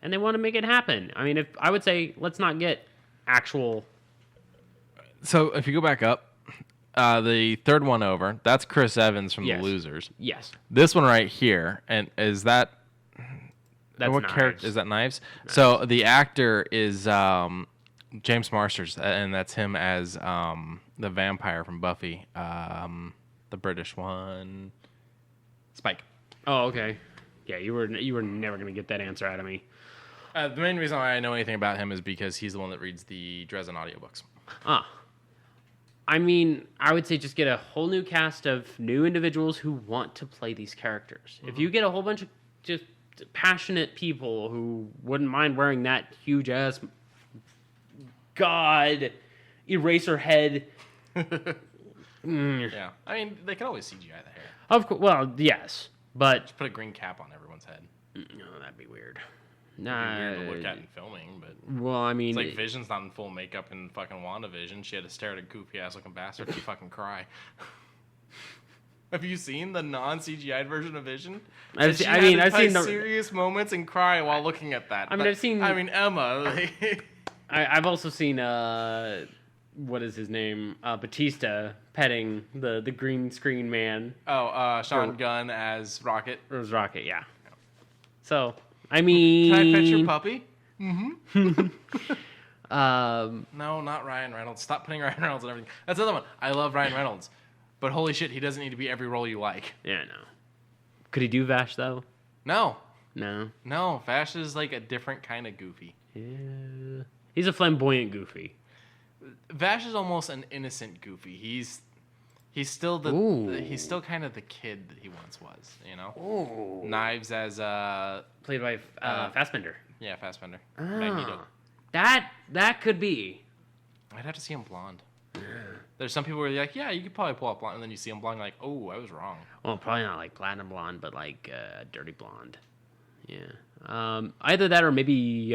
Speaker 3: and they want to make it happen. I mean, I would say, let's not get actual...
Speaker 2: So, if you go back up, the third one over, that's Chris Evans from The Losers.
Speaker 3: Yes.
Speaker 2: This one right here, and is that...
Speaker 3: That's
Speaker 2: what
Speaker 3: Knives.
Speaker 2: character is that? Knives. So the actor is James Marsters, and that's him as the vampire from Buffy, the British one, Spike.
Speaker 3: Oh, okay. Yeah, you were never gonna get that answer out of me.
Speaker 2: The main reason why I know anything about him is because he's the one that reads the Dresden audiobooks.
Speaker 3: I mean, I would say just get a whole new cast of new individuals who want to play these characters. If you get a whole bunch of just passionate people who wouldn't mind wearing that huge ass god eraser head.
Speaker 2: Yeah, I mean, they can always CGI the hair.
Speaker 3: Of course, well, yes, but
Speaker 2: Just put a green cap on everyone's head.
Speaker 3: no, that'd be weird.
Speaker 2: It'd be weird to look at in filming, but
Speaker 3: Well, I mean,
Speaker 2: it's like Vision's not in full makeup in fucking WandaVision. She had to stare at a goofy ass looking bastard and fucking cry. Have you seen the non-CGI version of Vision?
Speaker 3: I've
Speaker 2: She
Speaker 3: seen
Speaker 2: had
Speaker 3: the
Speaker 2: serious moments and cry while looking at that.
Speaker 3: I've seen.
Speaker 2: I mean, Emma.
Speaker 3: I've also seen what is his name? Batista petting the green screen man.
Speaker 2: Sean Gunn as Rocket.
Speaker 3: It was Rocket, yeah. So I mean,
Speaker 2: Can I pet your puppy?
Speaker 3: Um,
Speaker 2: No, not Ryan Reynolds. Stop putting Ryan Reynolds and everything. That's the other one. I love Ryan Reynolds, but holy shit, he doesn't need to be every role you like.
Speaker 3: yeah, no. Could he do Vash though?
Speaker 2: No,
Speaker 3: No.
Speaker 2: Vash is like a different kind of goofy.
Speaker 3: Yeah. He's a flamboyant Goofy.
Speaker 2: Vash is almost an innocent Goofy. He's still he's still kind of the kid that he once was, you know.
Speaker 3: Ooh.
Speaker 2: Knives as
Speaker 3: Played by Fassbender.
Speaker 2: yeah, Fassbender. Magneto.
Speaker 3: That could be.
Speaker 2: I'd have to see him blonde. There's some people where you're like, yeah, you could probably pull off blonde, and then you see him blonde, like, oh, I was wrong.
Speaker 3: Well, probably not like platinum blonde, but like dirty blonde. Yeah. Either that or maybe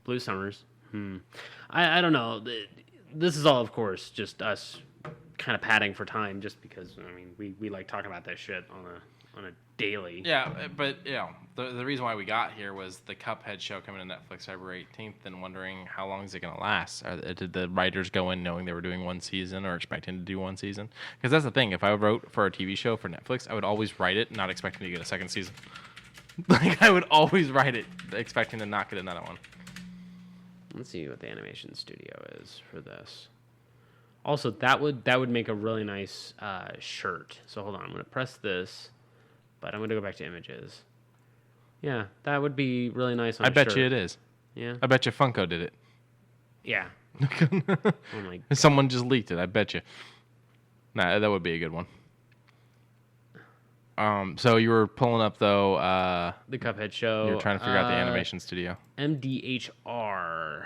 Speaker 3: Blue Summers. I don't know. This is all, of course, just us kind of padding for time, just because I mean we like talking about that shit on a daily.
Speaker 2: Yeah, but you know, the reason why we got here was the Cuphead show coming to Netflix February 18th, and wondering how long is it going to last? Did the writers go in knowing they were doing one season or expecting to do one season? Because that's the thing. If I wrote for a TV show for Netflix, I would always write it not expecting to get a second season. Like I would always write it expecting to not get another one.
Speaker 3: Let's see what the animation studio is for this. Also, that would make a really nice shirt. So hold on, I'm gonna press this, but I'm gonna go back to images. Yeah, that would be really nice on
Speaker 2: I
Speaker 3: a
Speaker 2: bet
Speaker 3: shirt.
Speaker 2: you it is.
Speaker 3: Yeah.
Speaker 2: I bet you Funko did it.
Speaker 3: Yeah. Oh my.
Speaker 2: Someone just leaked it. I bet you. Nah, that would be a good one. So you were pulling up though.
Speaker 3: The Cuphead show.
Speaker 2: You were trying to figure out the animation studio.
Speaker 3: MDHR.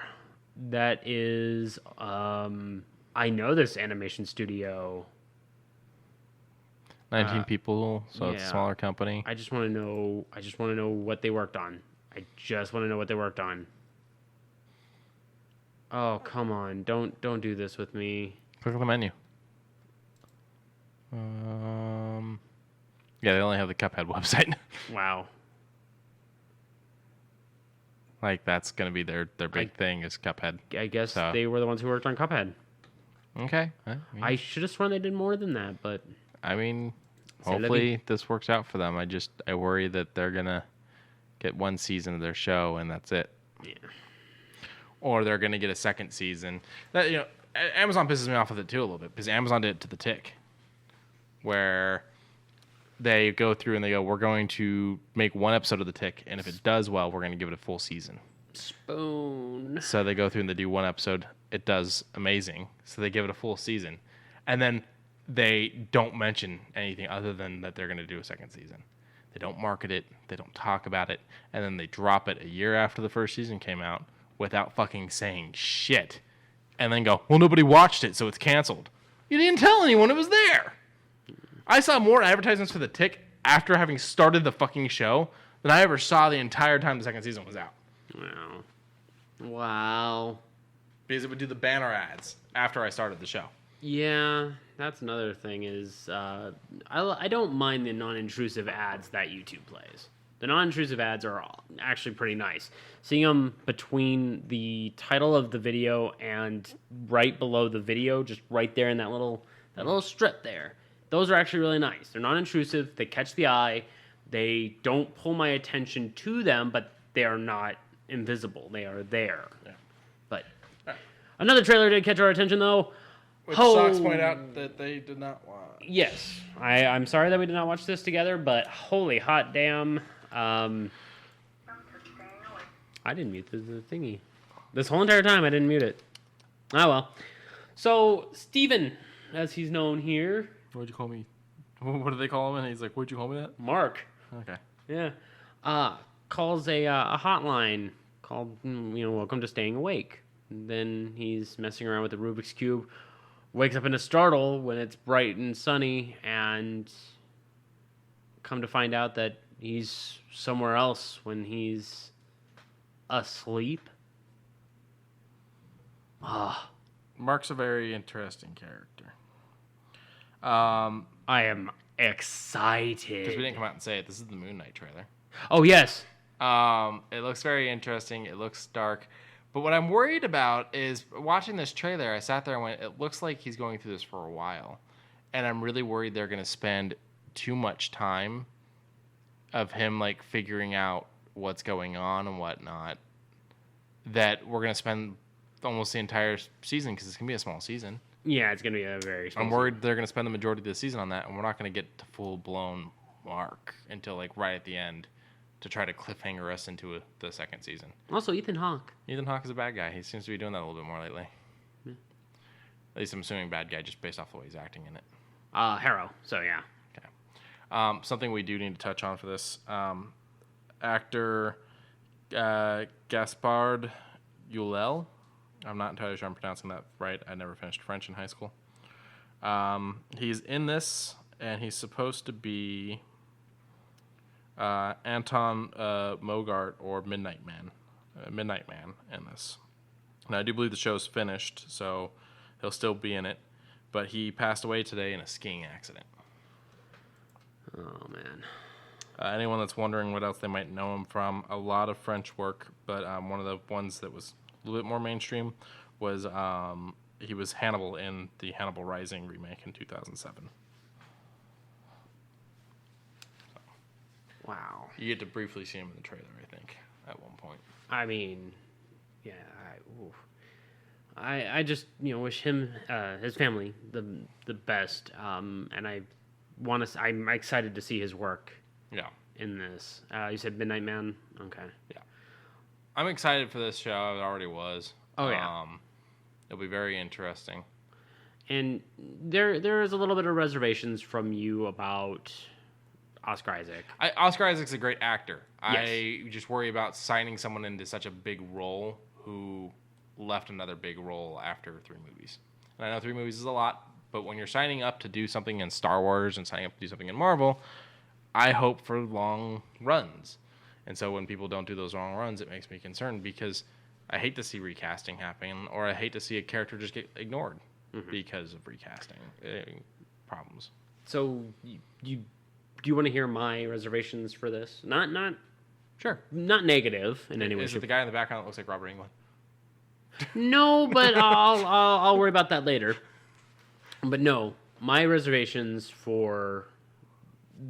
Speaker 3: That is. I know this animation studio.
Speaker 2: 19 people, so it's a
Speaker 3: yeah.
Speaker 2: smaller company.
Speaker 3: I just want to know. I just want to know what they worked on. I just want to know what they worked on. Oh, come on! Don't do this with me.
Speaker 2: Click on the menu. Yeah, they only have the Cuphead website.
Speaker 3: Wow.
Speaker 2: Like that's gonna be their big thing is Cuphead.
Speaker 3: I guess
Speaker 2: So-
Speaker 3: they were the ones who worked on Cuphead.
Speaker 2: Okay.
Speaker 3: I should have sworn they did more than that, but
Speaker 2: I mean,
Speaker 3: C'est la vie.
Speaker 2: hopefully this works out for them. I worry that they're gonna get one season of their show and that's it.
Speaker 3: yeah.
Speaker 2: Or they're gonna get a second season. That Amazon pisses me off with it too a little bit because Amazon did it to The Tick, where they go through and they go, we're going to make one episode of The Tick, and if it does well, we're going to give it a full season.
Speaker 3: Spoon.
Speaker 2: So they go through and they do one episode. It does amazing. So they give it a full season. And then they don't mention anything other than that they're going to do a second season. They don't market it. They don't talk about it. And then they drop it a year after the first season came out without fucking saying shit. And then go, well, nobody watched it, so it's canceled. You didn't tell anyone it was there. I saw more advertisements for The Tick after having started the fucking show than I ever saw the entire time the second season was out.
Speaker 3: Wow.
Speaker 2: Because it would do the banner ads after I started the show.
Speaker 3: Yeah, that's another thing is I don't mind the non-intrusive ads that YouTube plays. The non-intrusive ads are actually pretty nice. Seeing them between the title of the video and right below the video, just right there in that little strip there. Those are actually really nice. They're non-intrusive. They catch the eye. They don't pull my attention to them, but they are not invisible. They are there.
Speaker 2: Yeah.
Speaker 3: But another trailer did catch our attention, though.
Speaker 2: Which Socks point out that they did not watch.
Speaker 3: Yes. I'm sorry that we did not watch this together, but holy hot damn. I didn't mute the thingy. This whole entire time, I didn't mute it. Oh, well. So, Steven, as he's known here.
Speaker 2: What'd you call me? What do they call him? And he's like, what'd you call me that?
Speaker 3: Mark.
Speaker 2: Okay.
Speaker 3: Yeah. Calls a hotline called, Welcome to Staying Awake. And then he's messing around with the Rubik's Cube. Wakes up in a startle when it's bright and sunny, and come to find out that he's somewhere else when he's asleep.
Speaker 2: Mark's a very interesting character.
Speaker 3: I am excited.
Speaker 2: Because we didn't come out and say it. This is the Moon Knight trailer.
Speaker 3: Oh, yes.
Speaker 2: It looks very interesting. It looks dark. But what I'm worried about is watching this trailer, I sat there and went, it looks like he's going through this for a while. And I'm really worried they're going to spend too much time of him, like, figuring out what's going on and whatnot, that we're going to spend almost the entire season, because it's going to be a small season.
Speaker 3: Yeah, it's going to be a very small
Speaker 2: I'm worried they're going to spend the majority of the season on that, and we're not going to get to full-blown Mark until, like, right at the end, to try to cliffhanger us into the second season.
Speaker 3: Also, Ethan Hawke.
Speaker 2: Ethan Hawke is a bad guy. He seems to be doing that a little bit more lately.
Speaker 3: Yeah.
Speaker 2: At least I'm assuming bad guy just based off the way he's acting in it.
Speaker 3: Harrow. So, yeah.
Speaker 2: Okay. Something we do need to touch on for this. Actor Gaspard Ulliel. I'm not entirely sure I'm pronouncing that right. I never finished French in high school. He's in this, and he's supposed to be Anton Mogart, or Midnight Man in this. And I do believe the show's finished, so he'll still be in it. But he passed away today in a skiing accident.
Speaker 3: Oh, man.
Speaker 2: Anyone that's wondering what else they might know him from, a lot of French work, but one of the ones that was a little bit more mainstream was he was Hannibal in the Hannibal Rising remake in 2007.
Speaker 3: Wow.
Speaker 2: You get to briefly see him in the trailer, I think, at one point.
Speaker 3: I mean, yeah. I just wish him his family the best. And I'm excited to see his work.
Speaker 2: Yeah.
Speaker 3: In this, you said Midnight Man. Okay.
Speaker 2: Yeah. I'm excited for this show. I already was.
Speaker 3: Oh yeah.
Speaker 2: It'll be very interesting.
Speaker 3: And there is a little bit of reservations from you about Oscar Isaac.
Speaker 2: Oscar Isaac's a great actor.
Speaker 3: Yes.
Speaker 2: I just worry about signing someone into such a big role who left another big role after 3 movies. And I know 3 movies is a lot, but when you're signing up to do something in Star Wars and signing up to do something in Marvel, I hope for long runs. And so when people don't do those long runs, it makes me concerned, because I hate to see recasting happen, or I hate to see a character just get ignored because of recasting problems.
Speaker 3: So do you want to hear my reservations for this? Not
Speaker 2: Sure.
Speaker 3: Not negative in any way.
Speaker 2: Is it the guy in the background that looks like Robert Englund?
Speaker 3: No, but I'll worry about that later. But no, my reservations for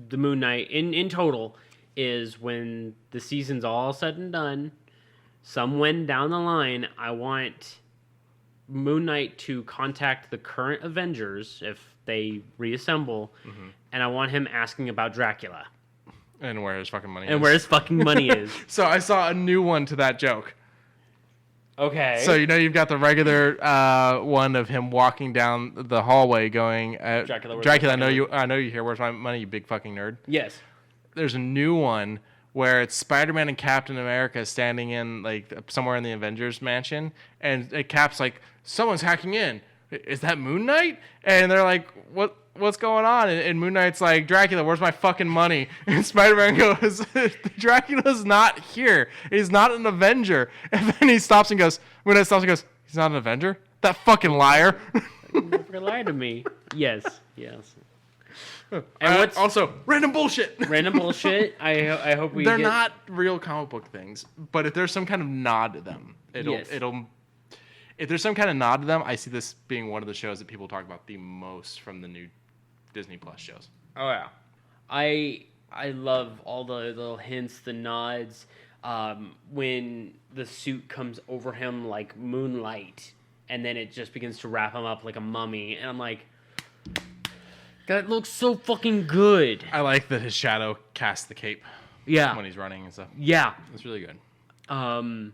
Speaker 3: the Moon Knight in total is when the season's all said and done, somewhen down the line, I want Moon Knight to contact the current Avengers if they reassemble, and I want him asking about Dracula.
Speaker 2: And where his fucking money is.
Speaker 3: And where his fucking money is.
Speaker 2: So I saw a new one to that joke.
Speaker 3: Okay.
Speaker 2: So you've got the regular one of him walking down the hallway going, Dracula, I know you here. Where's my money, you big fucking nerd?
Speaker 3: Yes.
Speaker 2: There's a new one where it's Spider-Man and Captain America standing in like somewhere in the Avengers mansion, and Cap's like, someone's hacking in. Is that Moon Knight? And they're like, what's going on? And Moon Knight's like, Dracula, where's my fucking money? And Spider-Man goes, Dracula's not here. He's not an Avenger. And then he stops and goes, Moon Knight stops and goes, he's not an Avenger? That fucking liar.
Speaker 3: You never lied to me. Yes. And
Speaker 2: also random bullshit.
Speaker 3: Random bullshit. I hope we.
Speaker 2: They're not real comic book things, but if there's some kind of nod to them, it'll. If there's some kind of nod to them, I see this being one of the shows that people talk about the most from the new Disney Plus shows.
Speaker 3: Oh yeah, I love all the little hints, the nods. when the suit comes over him like moonlight, and then it just begins to wrap him up like a mummy, and I'm like, that looks so fucking good.
Speaker 2: I like that his shadow casts the cape.
Speaker 3: Yeah.
Speaker 2: When he's running and stuff.
Speaker 3: Yeah.
Speaker 2: It's really good.
Speaker 3: And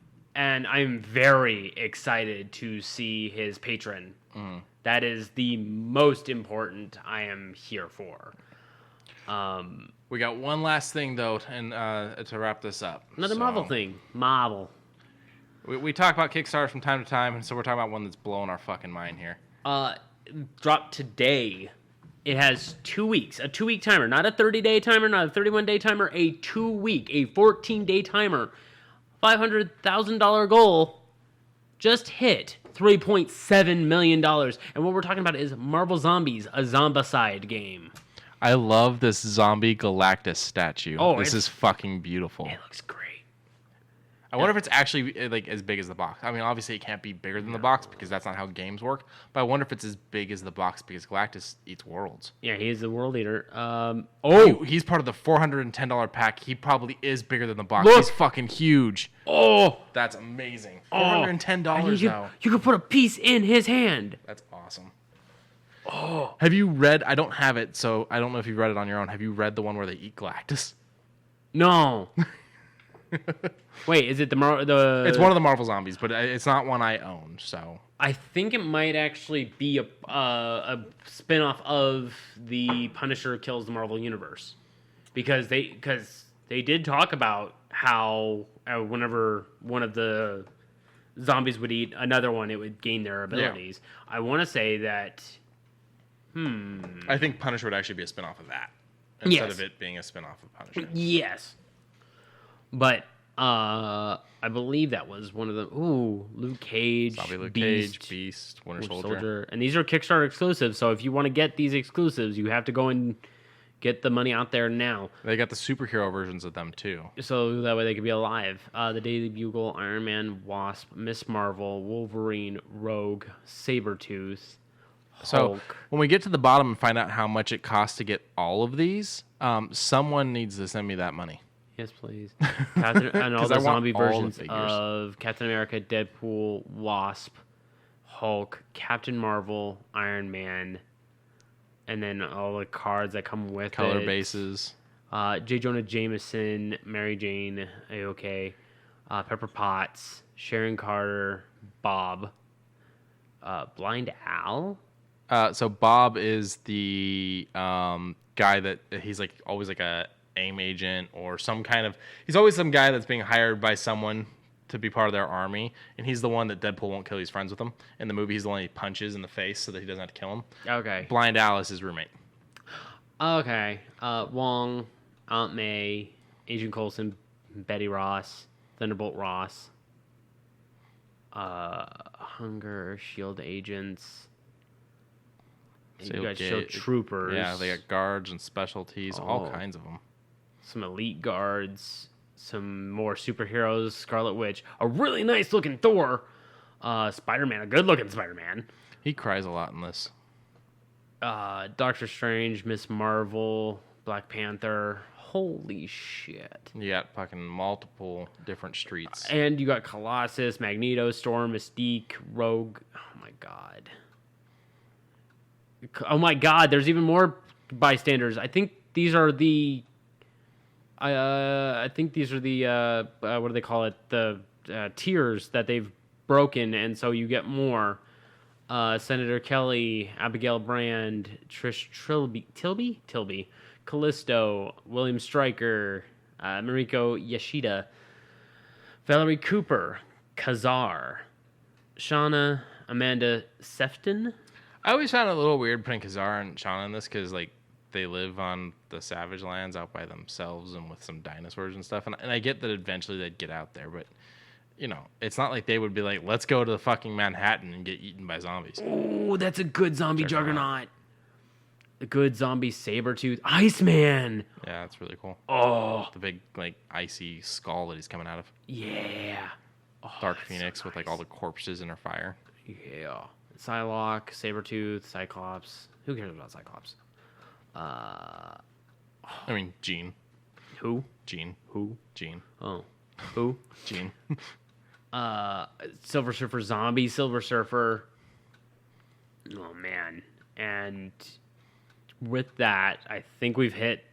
Speaker 3: I'm very excited to see his patron. That is the most important I am here for.
Speaker 2: We got one last thing, though, and to wrap this up.
Speaker 3: Another Marvel thing. Marvel.
Speaker 2: We talk about Kickstarter from time to time, and so we're talking about one that's blowing our fucking mind here.
Speaker 3: Dropped today. It has 2 weeks. A 2-week timer. Not a 30-day timer, not a 31-day timer. A 2-week, a 14-day timer. $500,000 goal. Just hit $3.7 million. And what we're talking about is Marvel Zombies, a Zombicide game.
Speaker 2: I love this zombie Galactus statue.
Speaker 3: Oh,
Speaker 2: this is fucking beautiful.
Speaker 3: It looks great.
Speaker 2: I wonder if it's actually like as big as the box. I mean, obviously it can't be bigger than the box because that's not how games work. But I wonder if it's as big as the box because Galactus eats worlds.
Speaker 3: Yeah, he is the world eater.
Speaker 2: He's part of the $410 pack. He probably is bigger than the box.
Speaker 3: Look.
Speaker 2: He's fucking huge.
Speaker 3: Oh,
Speaker 2: That's amazing. $410 now.
Speaker 3: You could put a piece in his hand.
Speaker 2: That's awesome. Oh. Have you read? I don't have it, so I don't know if you read it on your own. Have you read the one where they eat Galactus?
Speaker 3: No. Wait, is it the?
Speaker 2: It's one of the Marvel Zombies, but it's not one I own. So
Speaker 3: I think it might actually be a spin-off of the Punisher Kills the Marvel Universe, because they did talk about how whenever one of the zombies would eat another one, it would gain their abilities. Yeah. I want to say that.
Speaker 2: I think Punisher would actually be a spin-off of that instead of it being a spin-off of Punisher.
Speaker 3: Yes. But I believe that was one of the Luke Cage,
Speaker 2: Beast, Winter Soldier.
Speaker 3: And these are Kickstarter exclusives, so if you want to get these exclusives, you have to go and get the money out there now.
Speaker 2: They got the superhero versions of them too.
Speaker 3: So that way they could be alive. The Daily Bugle, Iron Man, Wasp, Miss Marvel, Wolverine, Rogue, Sabretooth, Hulk.
Speaker 2: So when we get to the bottom and find out how much it costs to get all of these, someone needs to send me that money.
Speaker 3: Yes, please. And all the zombie versions
Speaker 2: the
Speaker 3: of Captain America, Deadpool, Wasp, Hulk, Captain Marvel, Iron Man, and then all the cards that come with
Speaker 2: Color
Speaker 3: it.
Speaker 2: bases.
Speaker 3: J. Jonah Jameson, Mary Jane, A-OK, Pepper Potts, Sharon Carter, Bob, Blind Al.
Speaker 2: So Bob is the guy that he's like always like a AIM agent or some kind of. He's always some guy that's being hired by someone to be part of their army, and he's the one that Deadpool won't kill. He's friends with him in the movie. He's the one he punches in the face so that he doesn't have to kill him.
Speaker 3: Okay.
Speaker 2: Blind Al is his roommate.
Speaker 3: Okay. Wong, Aunt May, Agent Coulson, Betty Ross, Thunderbolt Ross, Hunger, Shield agents. You got Shield troopers.
Speaker 2: Yeah, they got guards and specialties, all kinds of them.
Speaker 3: Some elite guards, some more superheroes, Scarlet Witch, a really nice looking Thor, Spider-Man, a good looking Spider-Man.
Speaker 2: He cries a lot in this.
Speaker 3: Doctor Strange, Miss Marvel, Black Panther. Holy shit.
Speaker 2: You got fucking multiple different streets.
Speaker 3: And you got Colossus, Magneto, Storm, Mystique, Rogue. Oh my god. Oh my god, there's even more bystanders. I think these are the what do they call it? The tiers that they've broken, and so you get more. Senator Kelly, Abigail Brand, Trish Tilby, Callisto, William Stryker, Mariko Yashida, Valerie Cooper, Kazar, Shauna, Amanda Sefton.
Speaker 2: I always found it a little weird putting Kazar and Shauna in this because, like, they live on the Savage Lands out by themselves and with some dinosaurs and stuff. And I get that eventually they'd get out there, but, you know, it's not like they would be like, let's go to the fucking Manhattan and get eaten by zombies.
Speaker 3: Oh, that's a good zombie juggernaut. A good zombie Sabretooth. Iceman!
Speaker 2: Yeah, that's really cool.
Speaker 3: Oh.
Speaker 2: The big, like, icy skull that he's coming out of.
Speaker 3: Yeah. Oh,
Speaker 2: Dark Phoenix with, like, all the corpses in her fire.
Speaker 3: Yeah. Psylocke, Sabretooth, Cyclops. Who cares about Cyclops?
Speaker 2: I mean, Jean.
Speaker 3: Who?
Speaker 2: Jean.
Speaker 3: Who?
Speaker 2: Jean.
Speaker 3: Oh. Who?
Speaker 2: Gene.
Speaker 3: Silver Surfer Zombie, Silver Surfer. Oh, man. And with that, I think we've hit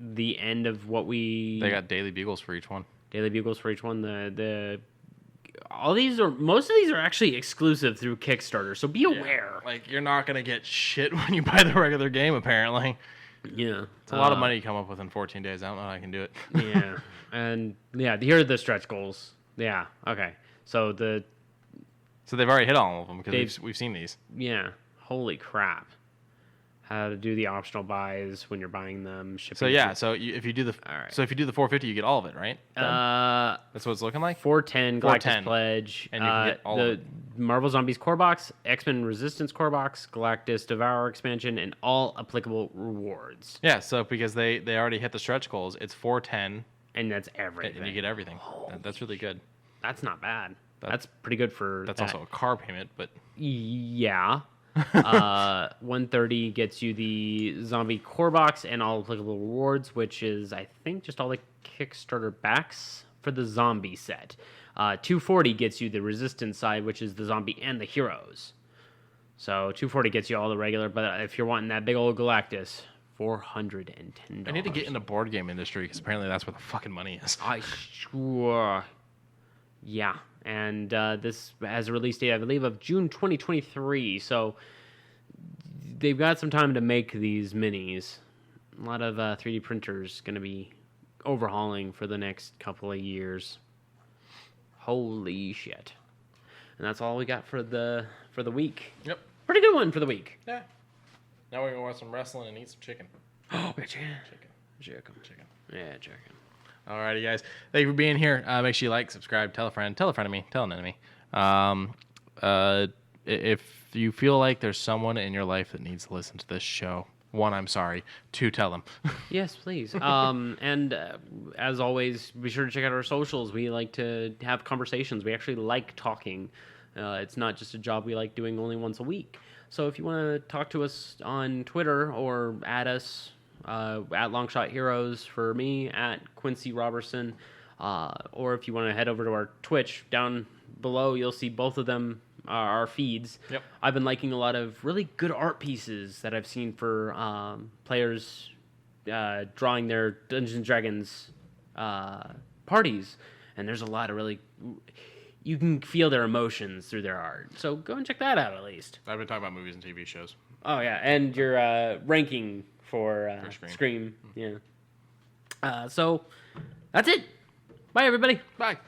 Speaker 3: the end of what we...
Speaker 2: They got daily bugles for each one.
Speaker 3: Daily bugles for each one. Most of these are actually exclusive through Kickstarter, so be aware.
Speaker 2: Like, you're not going to get shit when you buy the regular game, apparently.
Speaker 3: Yeah.
Speaker 2: It's a lot of money to come up with in 14 days. I don't know how I can do it.
Speaker 3: Yeah. And, yeah, here are the stretch goals. Yeah, okay. So they've
Speaker 2: already hit all of them because we've seen these.
Speaker 3: Yeah. Holy crap. How to do the optional buys when you're buying them. Shipping.
Speaker 2: So yeah, if you do the 450, you get all of it, right? That's what it's looking like.
Speaker 3: 410 Galactus Pledge,
Speaker 2: and you can get all of it.
Speaker 3: Marvel Zombies core box, X-Men Resistance core box, Galactus Devour expansion, and all applicable rewards.
Speaker 2: Yeah, so because they already hit the stretch goals, it's 410,
Speaker 3: and that's everything.
Speaker 2: And you get everything. That's really good.
Speaker 3: That's not bad. That's pretty good for.
Speaker 2: That's also a car payment, but
Speaker 3: yeah. 130 gets you the zombie core box and all applicable rewards, which is, I think, just all the Kickstarter backs for the zombie set. 240 gets you the resistance side, which is the zombie and the heroes. So 240 gets you all the regular, but if you're wanting that big old Galactus, $410.
Speaker 2: I need to get in the board game industry because apparently that's where the fucking money is.
Speaker 3: Yeah. And this has a release date, I believe, of June 2023. So they've got some time to make these minis. A lot of 3D printers going to be overhauling for the next couple of years. Holy shit! And that's all we got for the week.
Speaker 2: Yep.
Speaker 3: Pretty good one for the week.
Speaker 2: Yeah. Now we're gonna watch some wrestling and eat some chicken.
Speaker 3: Oh, chicken. Yeah, chicken.
Speaker 2: Alrighty, guys. Thank you for being here. Make sure you like, subscribe, tell a friend of me, tell an enemy. If you feel like there's someone in your life that needs to listen to this show, 1, I'm sorry. 2, tell them.
Speaker 3: Yes, please. And as always, be sure to check out our socials. We like to have conversations. We actually like talking. It's not just a job we like doing only once a week. So if you want to talk to us on Twitter or add us, at Longshot Heroes for me, at Quincey Robertson, or if you want to head over to our Twitch, down below you'll see both of them, our feeds.
Speaker 2: Yep.
Speaker 3: I've been liking a lot of really good art pieces that I've seen for players drawing their Dungeons & Dragons parties, and there's a lot of really... You can feel their emotions through their art. So go and check that out at least.
Speaker 2: I've been talking about movies and TV shows.
Speaker 3: Oh, yeah, and your ranking for Scream. Yeah. So that's it. Bye, everybody.
Speaker 2: Bye.